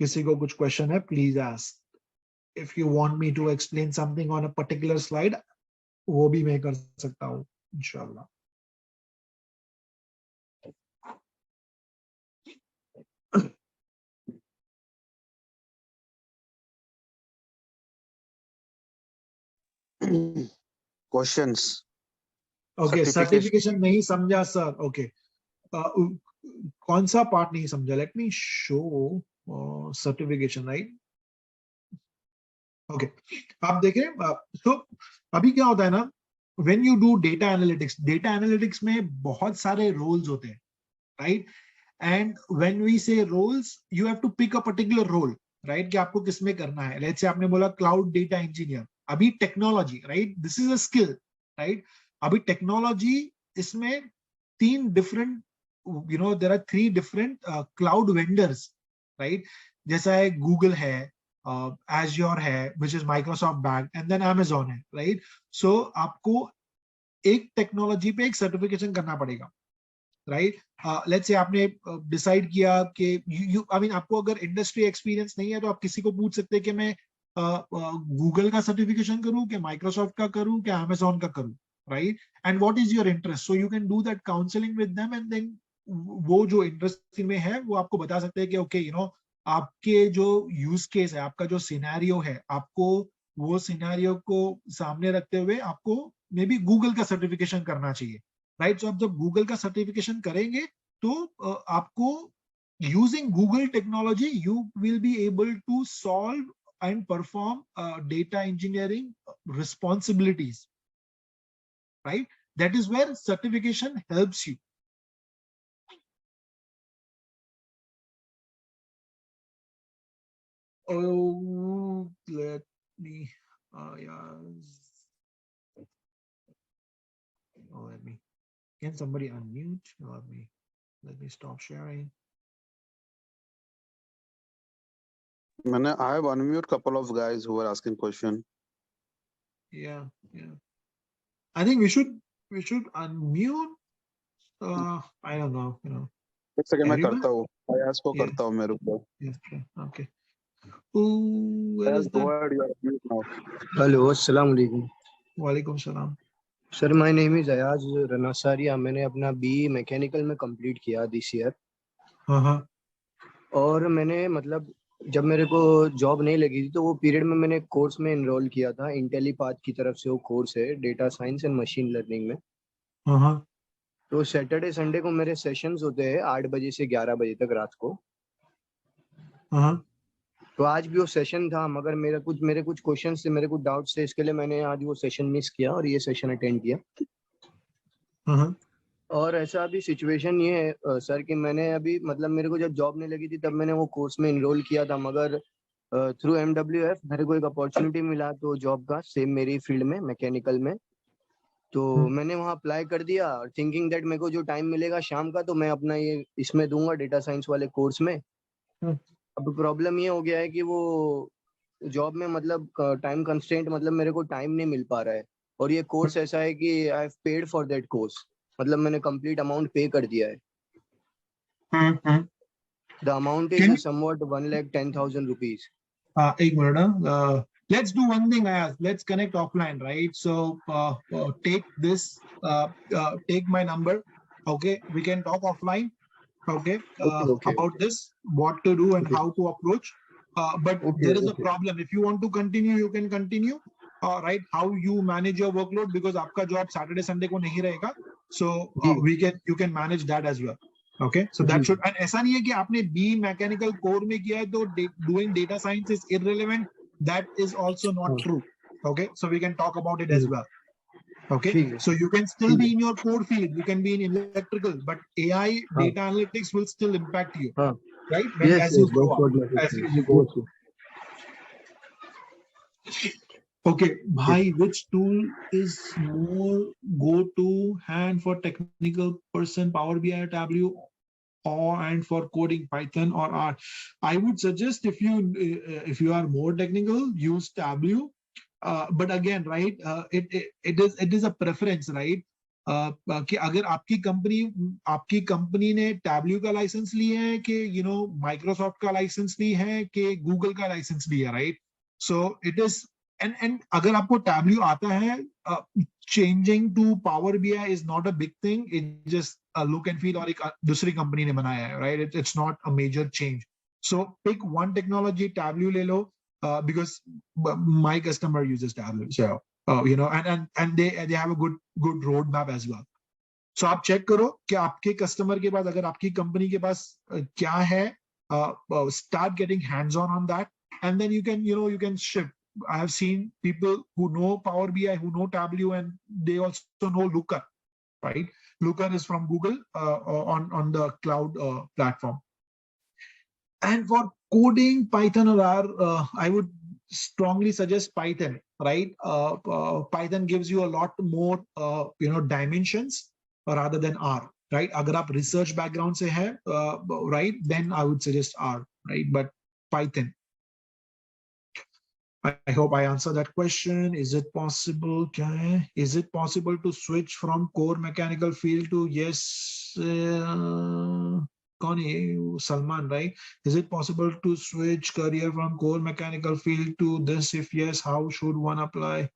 किसी को कुछ question है, please ask. If you want me to explain something on a particular slide, वो भी मैं कर सकता हूँ, इंशाल्लाह. questions. Okay, certification नहीं समझा sir. Okay, कौन सा part नहीं समझा? Let me show certification, right? Okay, आप देख रहे हैं? So अभी क्या होता है ना? When you do data analytics में बहुत सारे roles होते हैं, right? And when we say roles, you have to pick a particular role, right? कि आपको किसमें करना है. Let's say आपने बोला cloud data engineer. अभी technology, right? This is a skill, right? अभी technology इसमें तीन different, there are three different cloud vendors, right? जैसा है Google है, Azure है, which is Microsoft backed, and then Amazon है, right? So आपको एक technology पे एक certification करना पड़ेगा, राइट. लेट्स से आपने डिसाइड किया कि आपको अगर इंडस्ट्री एक्सपीरियंस नहीं है तो आप किसी को पूछ सकते हैं कि मैं गूगल का सर्टिफिकेशन करूं, कि माइक्रोसॉफ्ट का करूं, कि अमेजोन का करूं, right. And what is your interest, so you can do that counselling with them, and then वो जो इंटरेस्ट में है वो आपको बता सकते हैं कि ओके आपके जो यूज केस है, आपका जो सिनेरियो है, आपको वो सिनेरियो को सामने रखते हुए आपको मे बी गूगल का सर्टिफिकेशन करना चाहिए, राइट. सो आप जब गूगल का सर्टिफिकेशन करेंगे तो आपको using Google technology you will be able to solve and perform data engineering responsibilities, right. That is where certification helps you. Oh, let me can somebody unmute? Let me stop sharing. I have unmute couple of guys who were asking question. Yeah. I think we should unmute. I don't know. एक second मैं Everyone? करता हूँ, अयाज को Yes. करता हूँ मेरे ऊपर. Yes. Okay. Where is the? Hello, Assalamu alaikum. Walaikum salam. Sir, my name is Ayaz Ranasaria. मैंने अपना BE मैकेनिकल में कंप्लीट किया दिस ईयर. और मैंने मतलब जब मेरे को जॉब नहीं लगी थी तो वो पीरियड में मैंने कोर्स में इनरोल किया था. इंटेलीपाथ की तरफ से वो कोर्स है, data science and machine learning में. तो सैटरडे संडे को मेरे सेशंस होते हैं 8 बजे से 11 बजे तक रात को. तो आज भी वो सेशन था, मगर मेरे कुछ क्वेश्चंस थे, मेरे कुछ डाउट्स थे, इसके लिए मैंने आज वो सेशन मिस किया और ये सेशन अटेंड किया. और ऐसा अभी सिचुएशन ये है सर कि मैंने अभी मतलब मेरे को जब जॉब नहीं लगी थी तब मैंने वो कोर्स में इनरोल किया था, मगर थ्रू MWF मेरे को एक अपॉर्चुनिटी मिला तो जॉब का, सेम मेरी फील्ड में मैकेनिकल में. तो मैंने वहाँ अप्लाई कर दिया थिंकिंग दैट मेरे को जो टाइम मिलेगा शाम का तो मैं अपना ये इसमें दूंगा डेटा साइंस वाले कोर्स में. अब प्रॉब्लम ये हो गया है कि वो जॉब में मतलब टाइम कंस्ट्रेंट, मतलब मेरे को टाइम नहीं मिल पा रहा है. और ये कोर्स ऐसा है कि I have paid for that course, मतलब मैंने कंप्लीट अमाउंट पे कर दिया है. The amount is somewhat 1,10,000 rupees. एक minute. Let's do one thing, Ayaz. Let's connect offline, right? So take this, take my number. Okay, we can talk offline. Okay, okay. About this, what to do and how to approach. But there is a problem. If you want to continue, you can continue. Right? How you manage your workload, because आपका job Saturday Sunday को नहीं रहेगा. So you can manage that as well. Okay, so that should, and ऐसा नहीं है कि आपने B mechanical core में किया है तो doing data science is irrelevant. That is also not true. Okay, so we can talk about it as well. Okay, so you can still be in your core field, you can be in electrical, but AI data analytics will still impact you, right? As you grow up. Okay, bhai, which tool is more go to hand for technical person, Power BI, Tableau, and for coding, Python or R? I would suggest if you are more technical, use Tableau. But again, right, it is a preference, right? कि अगर आपकी company ने Tableau का licence लिया है कि Microsoft का licence ली है कि Google का लाइसेंस लिया, right? So it is, and अगर आपको Tableau आता है, changing to Power BI is not a big thing. It's just a look and feel, और एक दूसरी कंपनी ने बनाया है, right? It's not a major change. So pick one technology, Tableau ले लो, because my customer uses Tableau. So and they have a good roadmap as well. So आप check करो कि आपके कस्टमर के पास, अगर आपकी कंपनी के पास क्या है, start getting hands on that, and then you can ship. I have seen people who know Power BI, who know Tableau, and they also know Looker, right? Looker is from Google on the cloud platform. And for coding Python or R, I would strongly suggest Python, right? Python gives you a lot more, dimensions rather than R, right? Agar aap research background se hai, right, then I would suggest R, right? But Python. I hope I answered that question. Is it possible? Is it possible to switch from core mechanical field to yes? Salman, right? Is it possible to switch career from core mechanical field to this? If yes, how should one apply?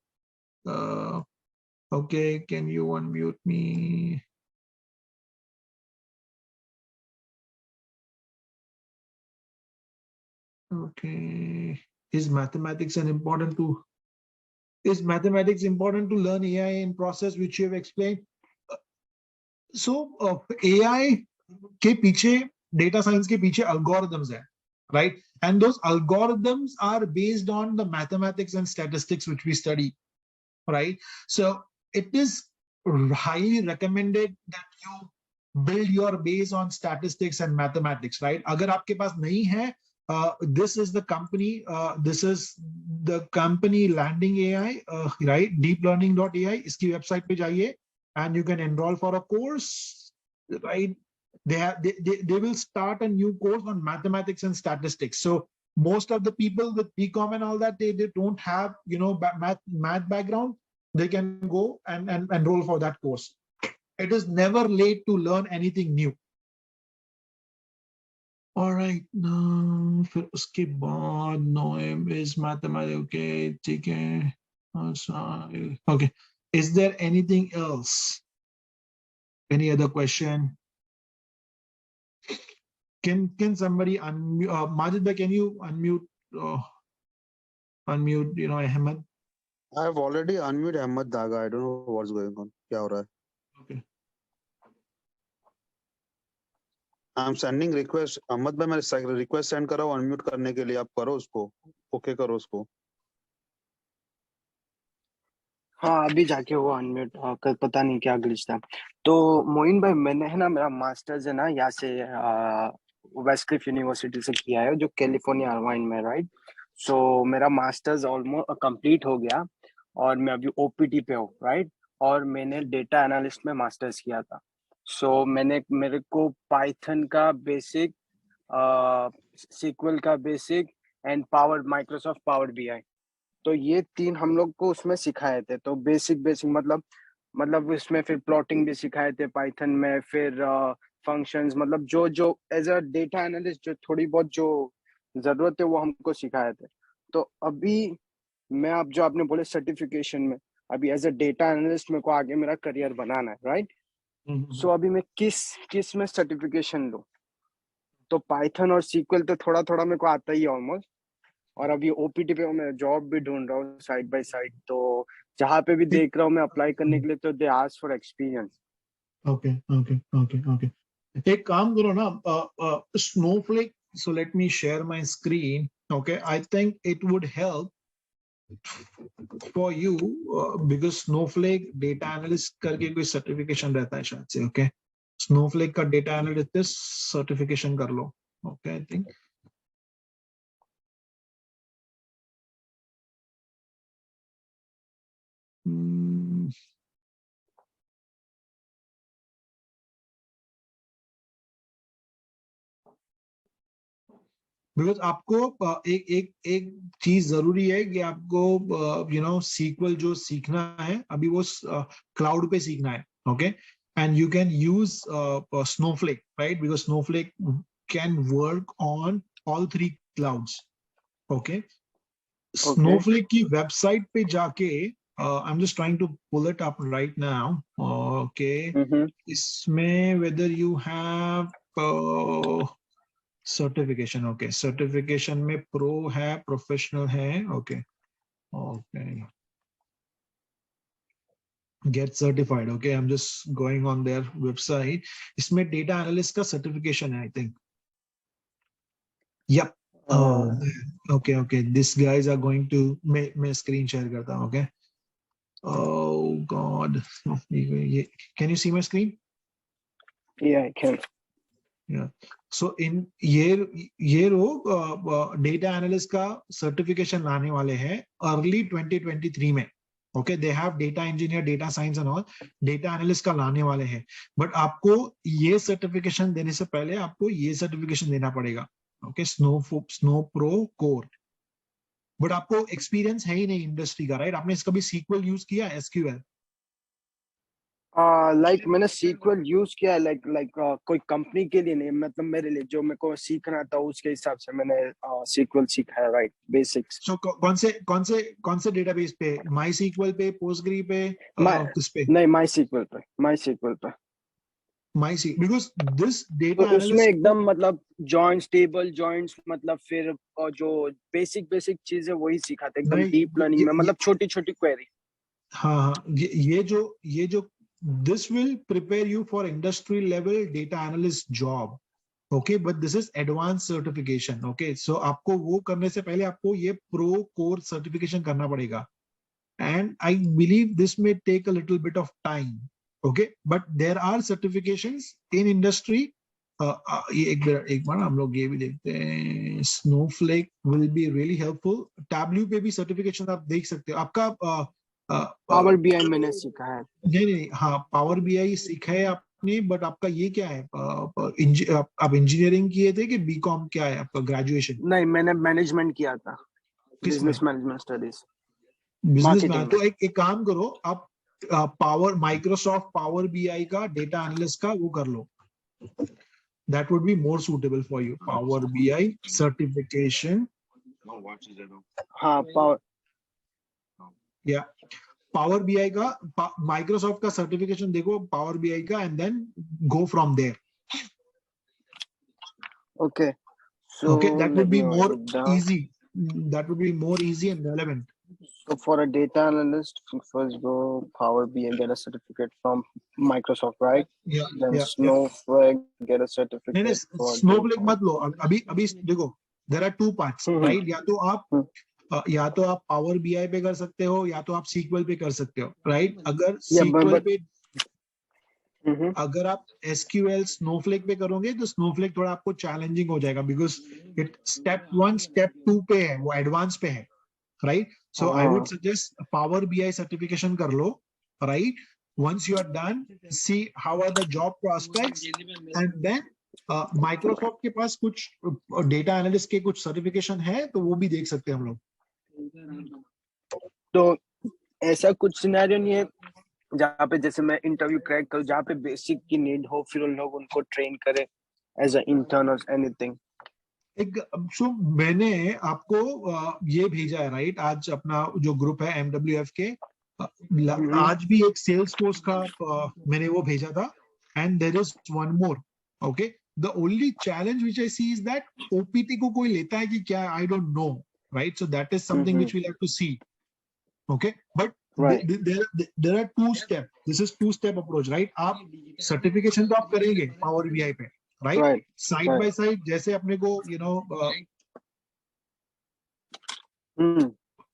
Okay, can you unmute me? Okay. Is mathematics important to learn AI in process which you have explained? So AI के पीछे, data science के पीछे algorithms है, right? And those algorithms are based on the mathematics and statistics which we study, right? So it is highly recommended that you build your base on statistics and mathematics, right? अगर आपके पास नहीं है, this is the company, landing AI, right? deeplearning.ai, इसकी website पे जाइए and you can enroll for a course, right? They will start a new course on mathematics and statistics. So most of the people with BCom and all that, they don't have, math background. They can go and enroll for that course. It is never late to learn anything new. All right, now फिर उसके बाद Noem is mathematics. Okay, ठीक है. Okay, is there anything else? Any other question? Can somebody unmute? Majid bhai, can you unmute? Unmute, Ahmed. I have already unmuted Ahmed Daga. I don't know what's going on. क्या हो रहा है? Okay. I'm sending request. Ahmed भाई मैं request send कर रहा हूँ unmute करने के लिए. आप करो उसको. Okay करो उसको. हाँ अभी जाके वो अनम्यूट पता नहीं क्या ग्लिच था। तो मोइन भाई मैंने है ना मेरा मास्टर्स है ना यहाँ से वेस्टक्लिफ यूनिवर्सिटी से किया है जो कैलिफोर्निया अर्वाइन में, राइट? सो मेरा मास्टर्स ऑलमोस्ट कंप्लीट हो गया और मैं अभी ओपीटी पे हूँ, राइट? और मैंने डेटा एनालिस्ट में मास्टर्स किया था। सो मेरे को पाइथन का बेसिक, सीक्वल का basic and Microsoft power BI, तो ये तीन हम लोग को उसमें सिखाए थे। तो बेसिक मतलब इसमें फिर प्लॉटिंग भी सिखाए थे पाइथन में, फिर फंक्शंस, मतलब जो एज अ डेटा एनालिस्ट जो थोड़ी बहुत जो जरूरत है वो हमको सिखाए थे। तो अभी मैं आप जो आपने बोले सर्टिफिकेशन में, अभी एज अ डेटा एनालिस्ट मेरे को आगे मेरा करियर बनाना है, राइट? सो अभी मैं किस में सर्टिफिकेशन लूं? तो पाइथन और सीक्वल तो थोड़ा थोड़ा मेरे को आता ही है ऑलमोस्ट, और अभी ओपीटी पे मैं जॉब भी ढूंढ रहा हूँ साइड बाय साइड। तो जहाँ पे भी देख रहा हूँ मैं अप्लाई करने के लिए, तो they ask for experience. Okay. एक काम करो ना, Snowflake. So let me share my screen. Okay, I think it would help for you because Snowflake data analyst करके कोई certification रहता है शायद से. Okay, Snowflake का data analyst certification कर लो. Okay, I think. बिकॉज आपको एक चीज जरूरी है कि आपको सीक्वल जो सीखना है अभी वो क्लाउड पे सीखना है. Okay, and you can use Snowflake, right? Because Snowflake can work on all 3 clouds. Okay, Snowflake की वेबसाइट पे जाके I am just trying to pull it up right now. Okay, इसमें whether you have certification. Okay, certification में pro है, professional है. Okay. Get certified. Okay, I'm just going on their website. इसमें data analyst का certification है, I think. Yep. Oh, okay, okay. These guys are going to मैं screen share करता हूँ. Okay. Oh God. Can you see my screen? Yeah, I can. Yeah. So in ये लोग data analyst का certification लाने वाले हैं early 2023 में. Okay, they have data engineer, data science and all. Data analyst का लाने वाले हैं. But आपको ये certification देने से पहले आपको ये certification देना पड़ेगा. Okay, Snow Pro Core. But आपको experience है ही नहीं industry का, right? आपने इसका भी SQL use किया, SQL? लाइक मैंने सीक्वल यूज किया है, लाइक कोई कंपनी के लिए नहीं, मतलब मेरे लिए जो मेरे को सीखना था उसके हिसाब से मैंने सीक्वल सीखा है, राइट, बेसिक्स। So कौन से डेटाबेस पे? MySQL पे, Postgre पे, किस पे? नहीं, MySQL पे। MySQL, because this तो data उसमें analyst एकदम मतलब जॉइंट्स, टेबल जॉइंट्स, मतलब फिर जो बेसिक चीज है वही सीखा था, एकदम नहीं, डीप लर्निंग में, मतलब छोटी छोटी क्वेरी। हाँ, ये जो this will prepare you for industry level data analyst job. Okay, but this is advanced certification. Okay, so आपको वो करने से पहले आपको ये pro core certification करना पड़ेगा. And I believe this may take a little bit of time. Okay, but there are certifications in industry. ये एक बार हम लोग ये भी देखते हैं. Snowflake will be really helpful. Tableau पे भी certification आप देख सकते हो. आपका पावर बीआई मैंने सीखा है। नहीं, हाँ, पावर बीआई सीखा है आपने, बट आपका ये क्या है? आप इंजीनियरिंग किए थे कि बीकॉम? क्या है आपका ग्रेजुएशन? नहीं, मैंने मैनेजमेंट किया था, किसमें? बिजनेस मैनेजमेंट स्टडीज, बिजनेस में। मार्केटिंग तो में। एक काम करो, आप माइक्रोसॉफ्ट पावर बीआई का डेटा एनालिस्ट का वो कर लो. That would be more suitable for you. Power B I certification. हाँ, पावर, या पावर बीआई का, माइक्रोसॉफ्ट का सर्टिफिकेशन देखो पावर बीआई का, and then go from there. Okay, so Okay, that would let be me more write it down. easy. That would be more easy and relevant. So for a data analyst, first go Power BI and get a certificate from Microsoft, right? Yeah, Then yeah. Snowflake, get a नहीं, certificate for Snowflake data. मत लो अभी देखो, there are two parts, right? या तो आप power BI पे कर सकते हो, या तो आप सीक्वल पे कर सकते हो, राइट? अगर सीक्वल पे, अगर आप एसक्यूएल स्नोफ्लेक पे करोगे तो स्नोफ्लेक थोड़ा आपको चैलेंजिंग हो जाएगा, बिकॉज इट स्टेप 1 स्टेप 2 पे है, वो एडवांस पे है, right? So I would suggest power B I certification कर लो, right? Once you are done, see how are the job prospects, and then Microsoft के पास कुछ डेटा एनालिस्ट के कुछ सर्टिफिकेशन है, तो वो भी देख सकते हैं हम लोग. तो ऐसा कुछ सिनेरियो नहीं है जहाँ पे जैसे मैं इंटरव्यू क्रैक करूँ, जहाँ पे बेसिक की नीड हो, फिर उन लोग उनको ट्रेन करे एज अ इंटर्न और एनीथिंग? सो मैंने आपको ये भेजा है, राइट? आज अपना जो ग्रुप है MWF के, आज भी एक सेल्स फोर्स का मैंने वो भेजा था, and there is one more. Okay, the only challenge which I see is that OPT को कोई लेता है कि क्या, I don't know, right? So that is something which we have to see. Okay, but there are two step, this is two step approach, right? आप certification तो आप करेंगे पावर बीआई पे, राइट? साइड बाय साइड, जैसे अपने को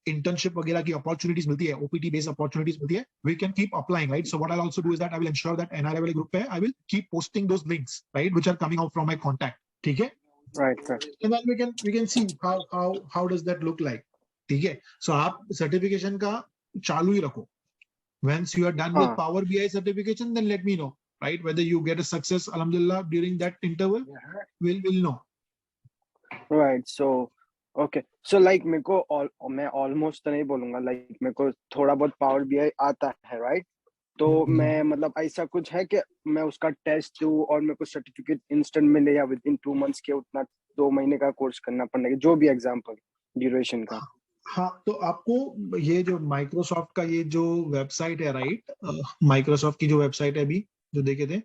internship वगैरह की अपॉर्चुनिटीज मिलती है, ओपीटी बेस्ड अपॉर्चुनिटीज मिलती है, we can keep applying, right? So what I will also do is that I will ensure that NRI वाले ग्रुप पे I will keep posting those links, right, which are coming out from my contact. ठीक है, right, and then we can see how does that look like. ठीक है, सो आप certification का चालू ही रखो. Once you are done with Power BI certification, then let me know, right? Whether you get a success, alhamdulillah, during that interval, we'll know. Right. So, okay. So like मेरे को मैं almost तो नहीं बोलूंगा, like मेरे को थोड़ा बहुत Power BI आता है, right? तो मैं मतलब ऐसा कुछ है कि मैं उसका टेस्ट दूं और मेरे को सर्टिफिकेट इंस्टेंट मिले, या विद इन 2 months के उतना 2 महीने का कोर्स करना पड़ेगा, जो भी एग्जाम्पल ड्यूरेशन का? हाँ, तो आपको ये जो माइक्रोसॉफ्ट का ये जो वेबसाइट है, राइट, माइक्रोसॉफ्ट की जो वेबसाइट है अभी जो देखे थे,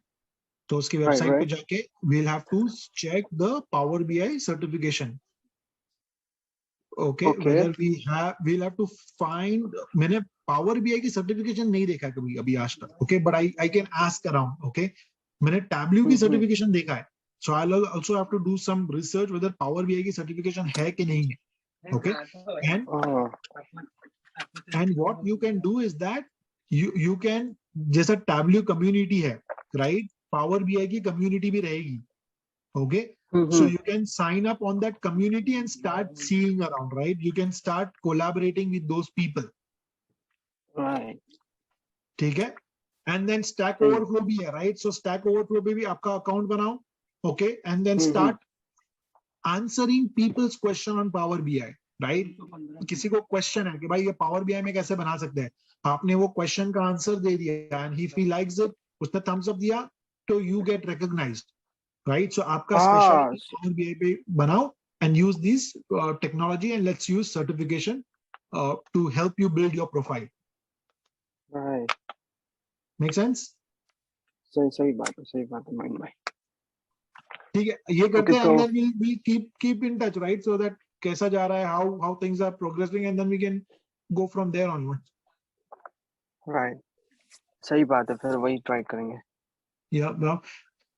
तो उसकी वेबसाइट पे जाके we'll have to check the Power BI certification. Okay, whether we'll have to find, मैंने पावर बीआई की सर्टिफिकेशन नहीं देखा कभी अभी आज तक, okay, but I can ask around, okay. मैंने टैब्ल्यू की सर्टिफिकेशन देखा है, so I also have to do some research whether power B I की सर्टिफिकेशन है कि नहीं है, okay. And what you can do is that you can, जैसा टैब्ल्यू कम्युनिटी है, राइट, पावर बीआई की कम्युनिटी भी रहेगी, okay. So you can sign up on that community and start seeing around, right? You can start collaborating with those people, right? ठीक है? And then Stack Overflow भी है, right? So Stack Overflow पे भी आपका account बनाओ, okay, and then start answering people's question on Power BI, right? किसी को question है कि भाई ये Power BI में कैसे बना सकते हैं, आपने वो question का answer दे दिया and if he likes it, उसने thumbs up दिया, तो you get recognized, right? So आपका specialty Power BI पे बनाओ and use this technology and let's use certification to help you build your profile. Right. Make sense? सही बात है mine भाई। ठीक है, ये करते हैं and then we'll keep in touch, right? So that कैसा जा रहा है, how things are progressing and then we can go from there onwards. Right. सही बात है, फिर वही ट्राई करेंगे। Yeah, no.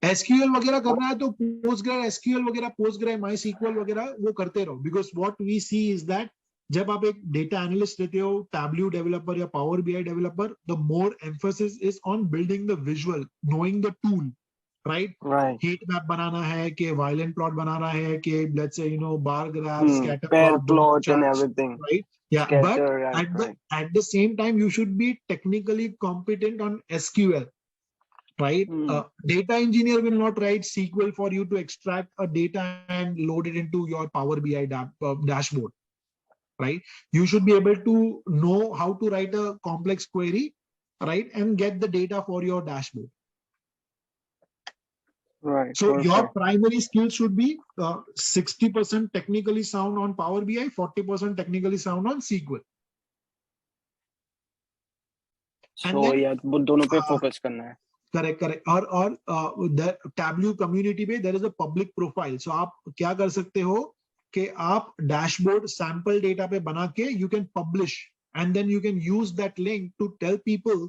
SQL वगैरह करना है तो पोस्टग्रे SQL वगैरह, पोस्टग्रे MySQL वगैरह वो करते रहो, because what we see is that जब आप एक डेटा एनालिस्ट रहते हो, टैब्ल्यू डेवलपर या power B I developer, the more emphasis is on building the visual, knowing the tool, right? Heat map बनाना है कि वायलेंट प्लॉट बनाना है कि let's say bar graph, scatter plot and everything, right? Yeah, but at the same time you should be technically competent on SQL, right? Data engineer will not write SQL for you to extract a data and load it into your Power BI dashboard, right? You should be able to know how to write a complex query, right, and get the data for your dashboard. Right. So your primary skills should be 60% technically sound on Power BI, 40% technically sound on SQL. So yeah, दोनों पे focus करना है। Correct. और the Tableau community पे there is a public profile. So आप क्या कर सकते हो कि आप डैशबोर्ड सैंपल डेटा पे बना के you can publish and then you can use that link to tell people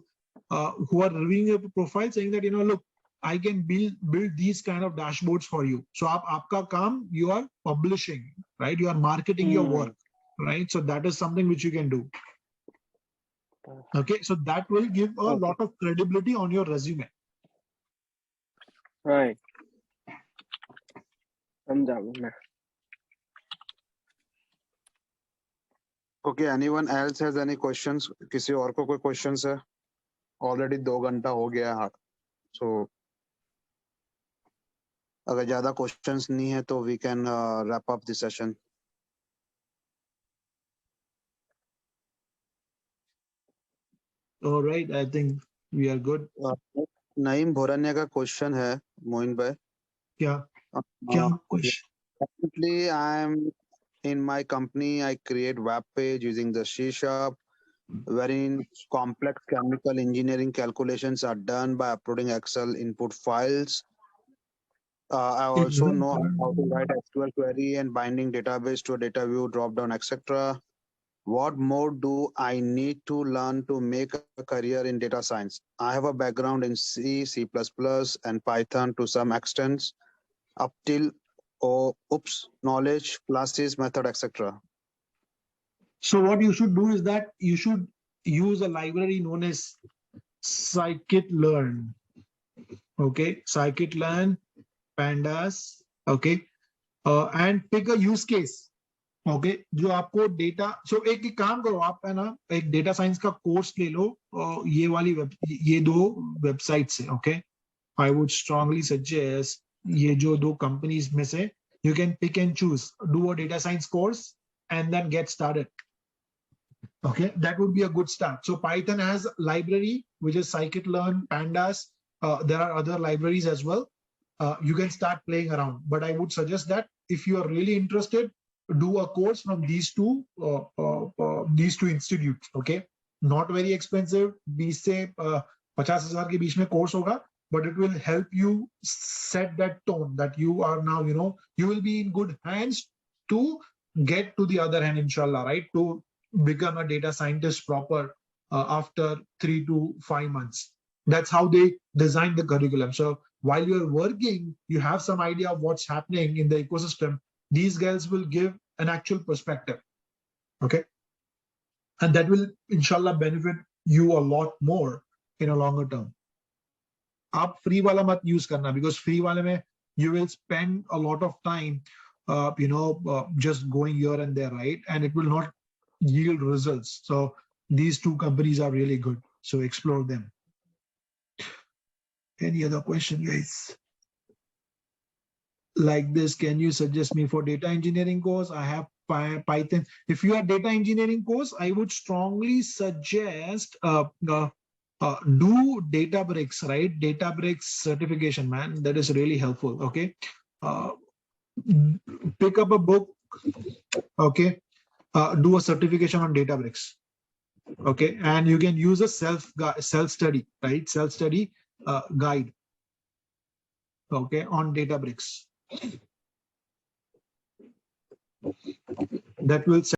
who are reviewing your profile saying that look, I can build these kind of dashboards for you. So आपका काम, you are publishing, right? You are marketing your work, right? So that is something which you can do. Okay, so that will give a lot of credibility on your resume. Right. समझा मैं। Okay, anyone else has any questions? किसी और को कोई questions है? Already 2 घंटा हो गया है, so अगर ज़्यादा questions नहीं है तो we can wrap up the session. All right, I think we are good. Naeem भोरनिया का question है, मोइन भाई। क्या question? Currently, I'm in my company. I create web page using the C#, wherein complex chemical engineering calculations are done by uploading Excel input files. I also know how to write SQL query and binding database to a data view, drop-down, etc. What more do I need to learn to make a career in data science? I have a background in C, C++, and Python to some extent, up till knowledge, classes, method, etc. So what you should do is that you should use a library known as scikit-learn. Okay, scikit-learn, pandas, okay, and pick a use case. Okay, जो आपको data, so एक काम करो आप, है ना, एक data science का कोर्स ले लो, ये 2 वेबसाइट से, okay. I would strongly suggest ये जो 2 कंपनीज में से you can pick and choose, do a data science course and then get started. Okay, that would be a good start. So Python has a library which is scikit-learn, pandas. There are other libraries as well. You can start playing around, but I would suggest that if you are really interested, do a course from these two institutes. Okay, not very expensive, 20 से 50,000 के बीच में course होगा, but it will help you set that tone that you are now, you will be in good hands to get to the other hand, inshallah, right? To become a data scientist proper after 3 to 5 months. That's how they design the curriculum. So while you're working, you have some idea of what's happening in the ecosystem. These guys will give an actual perspective. Okay. And that will, inshallah, benefit you a lot more in a longer term. आप free वाला मत use करना, because free वाले में you will spend a lot of time, just going here and there, right? And it will not yield results. So these two companies are really good. So explore them. Any other question, guys? Like this, can you suggest me for data engineering course? I have Python. If you are data engineering course, I would strongly suggest do Databricks, right? Databricks certification, man. That is really helpful. Okay. Pick up a book. Okay. Do a certification on Databricks. Okay. And you can use a self-study, right? Self-study guide. Okay. On Databricks. That will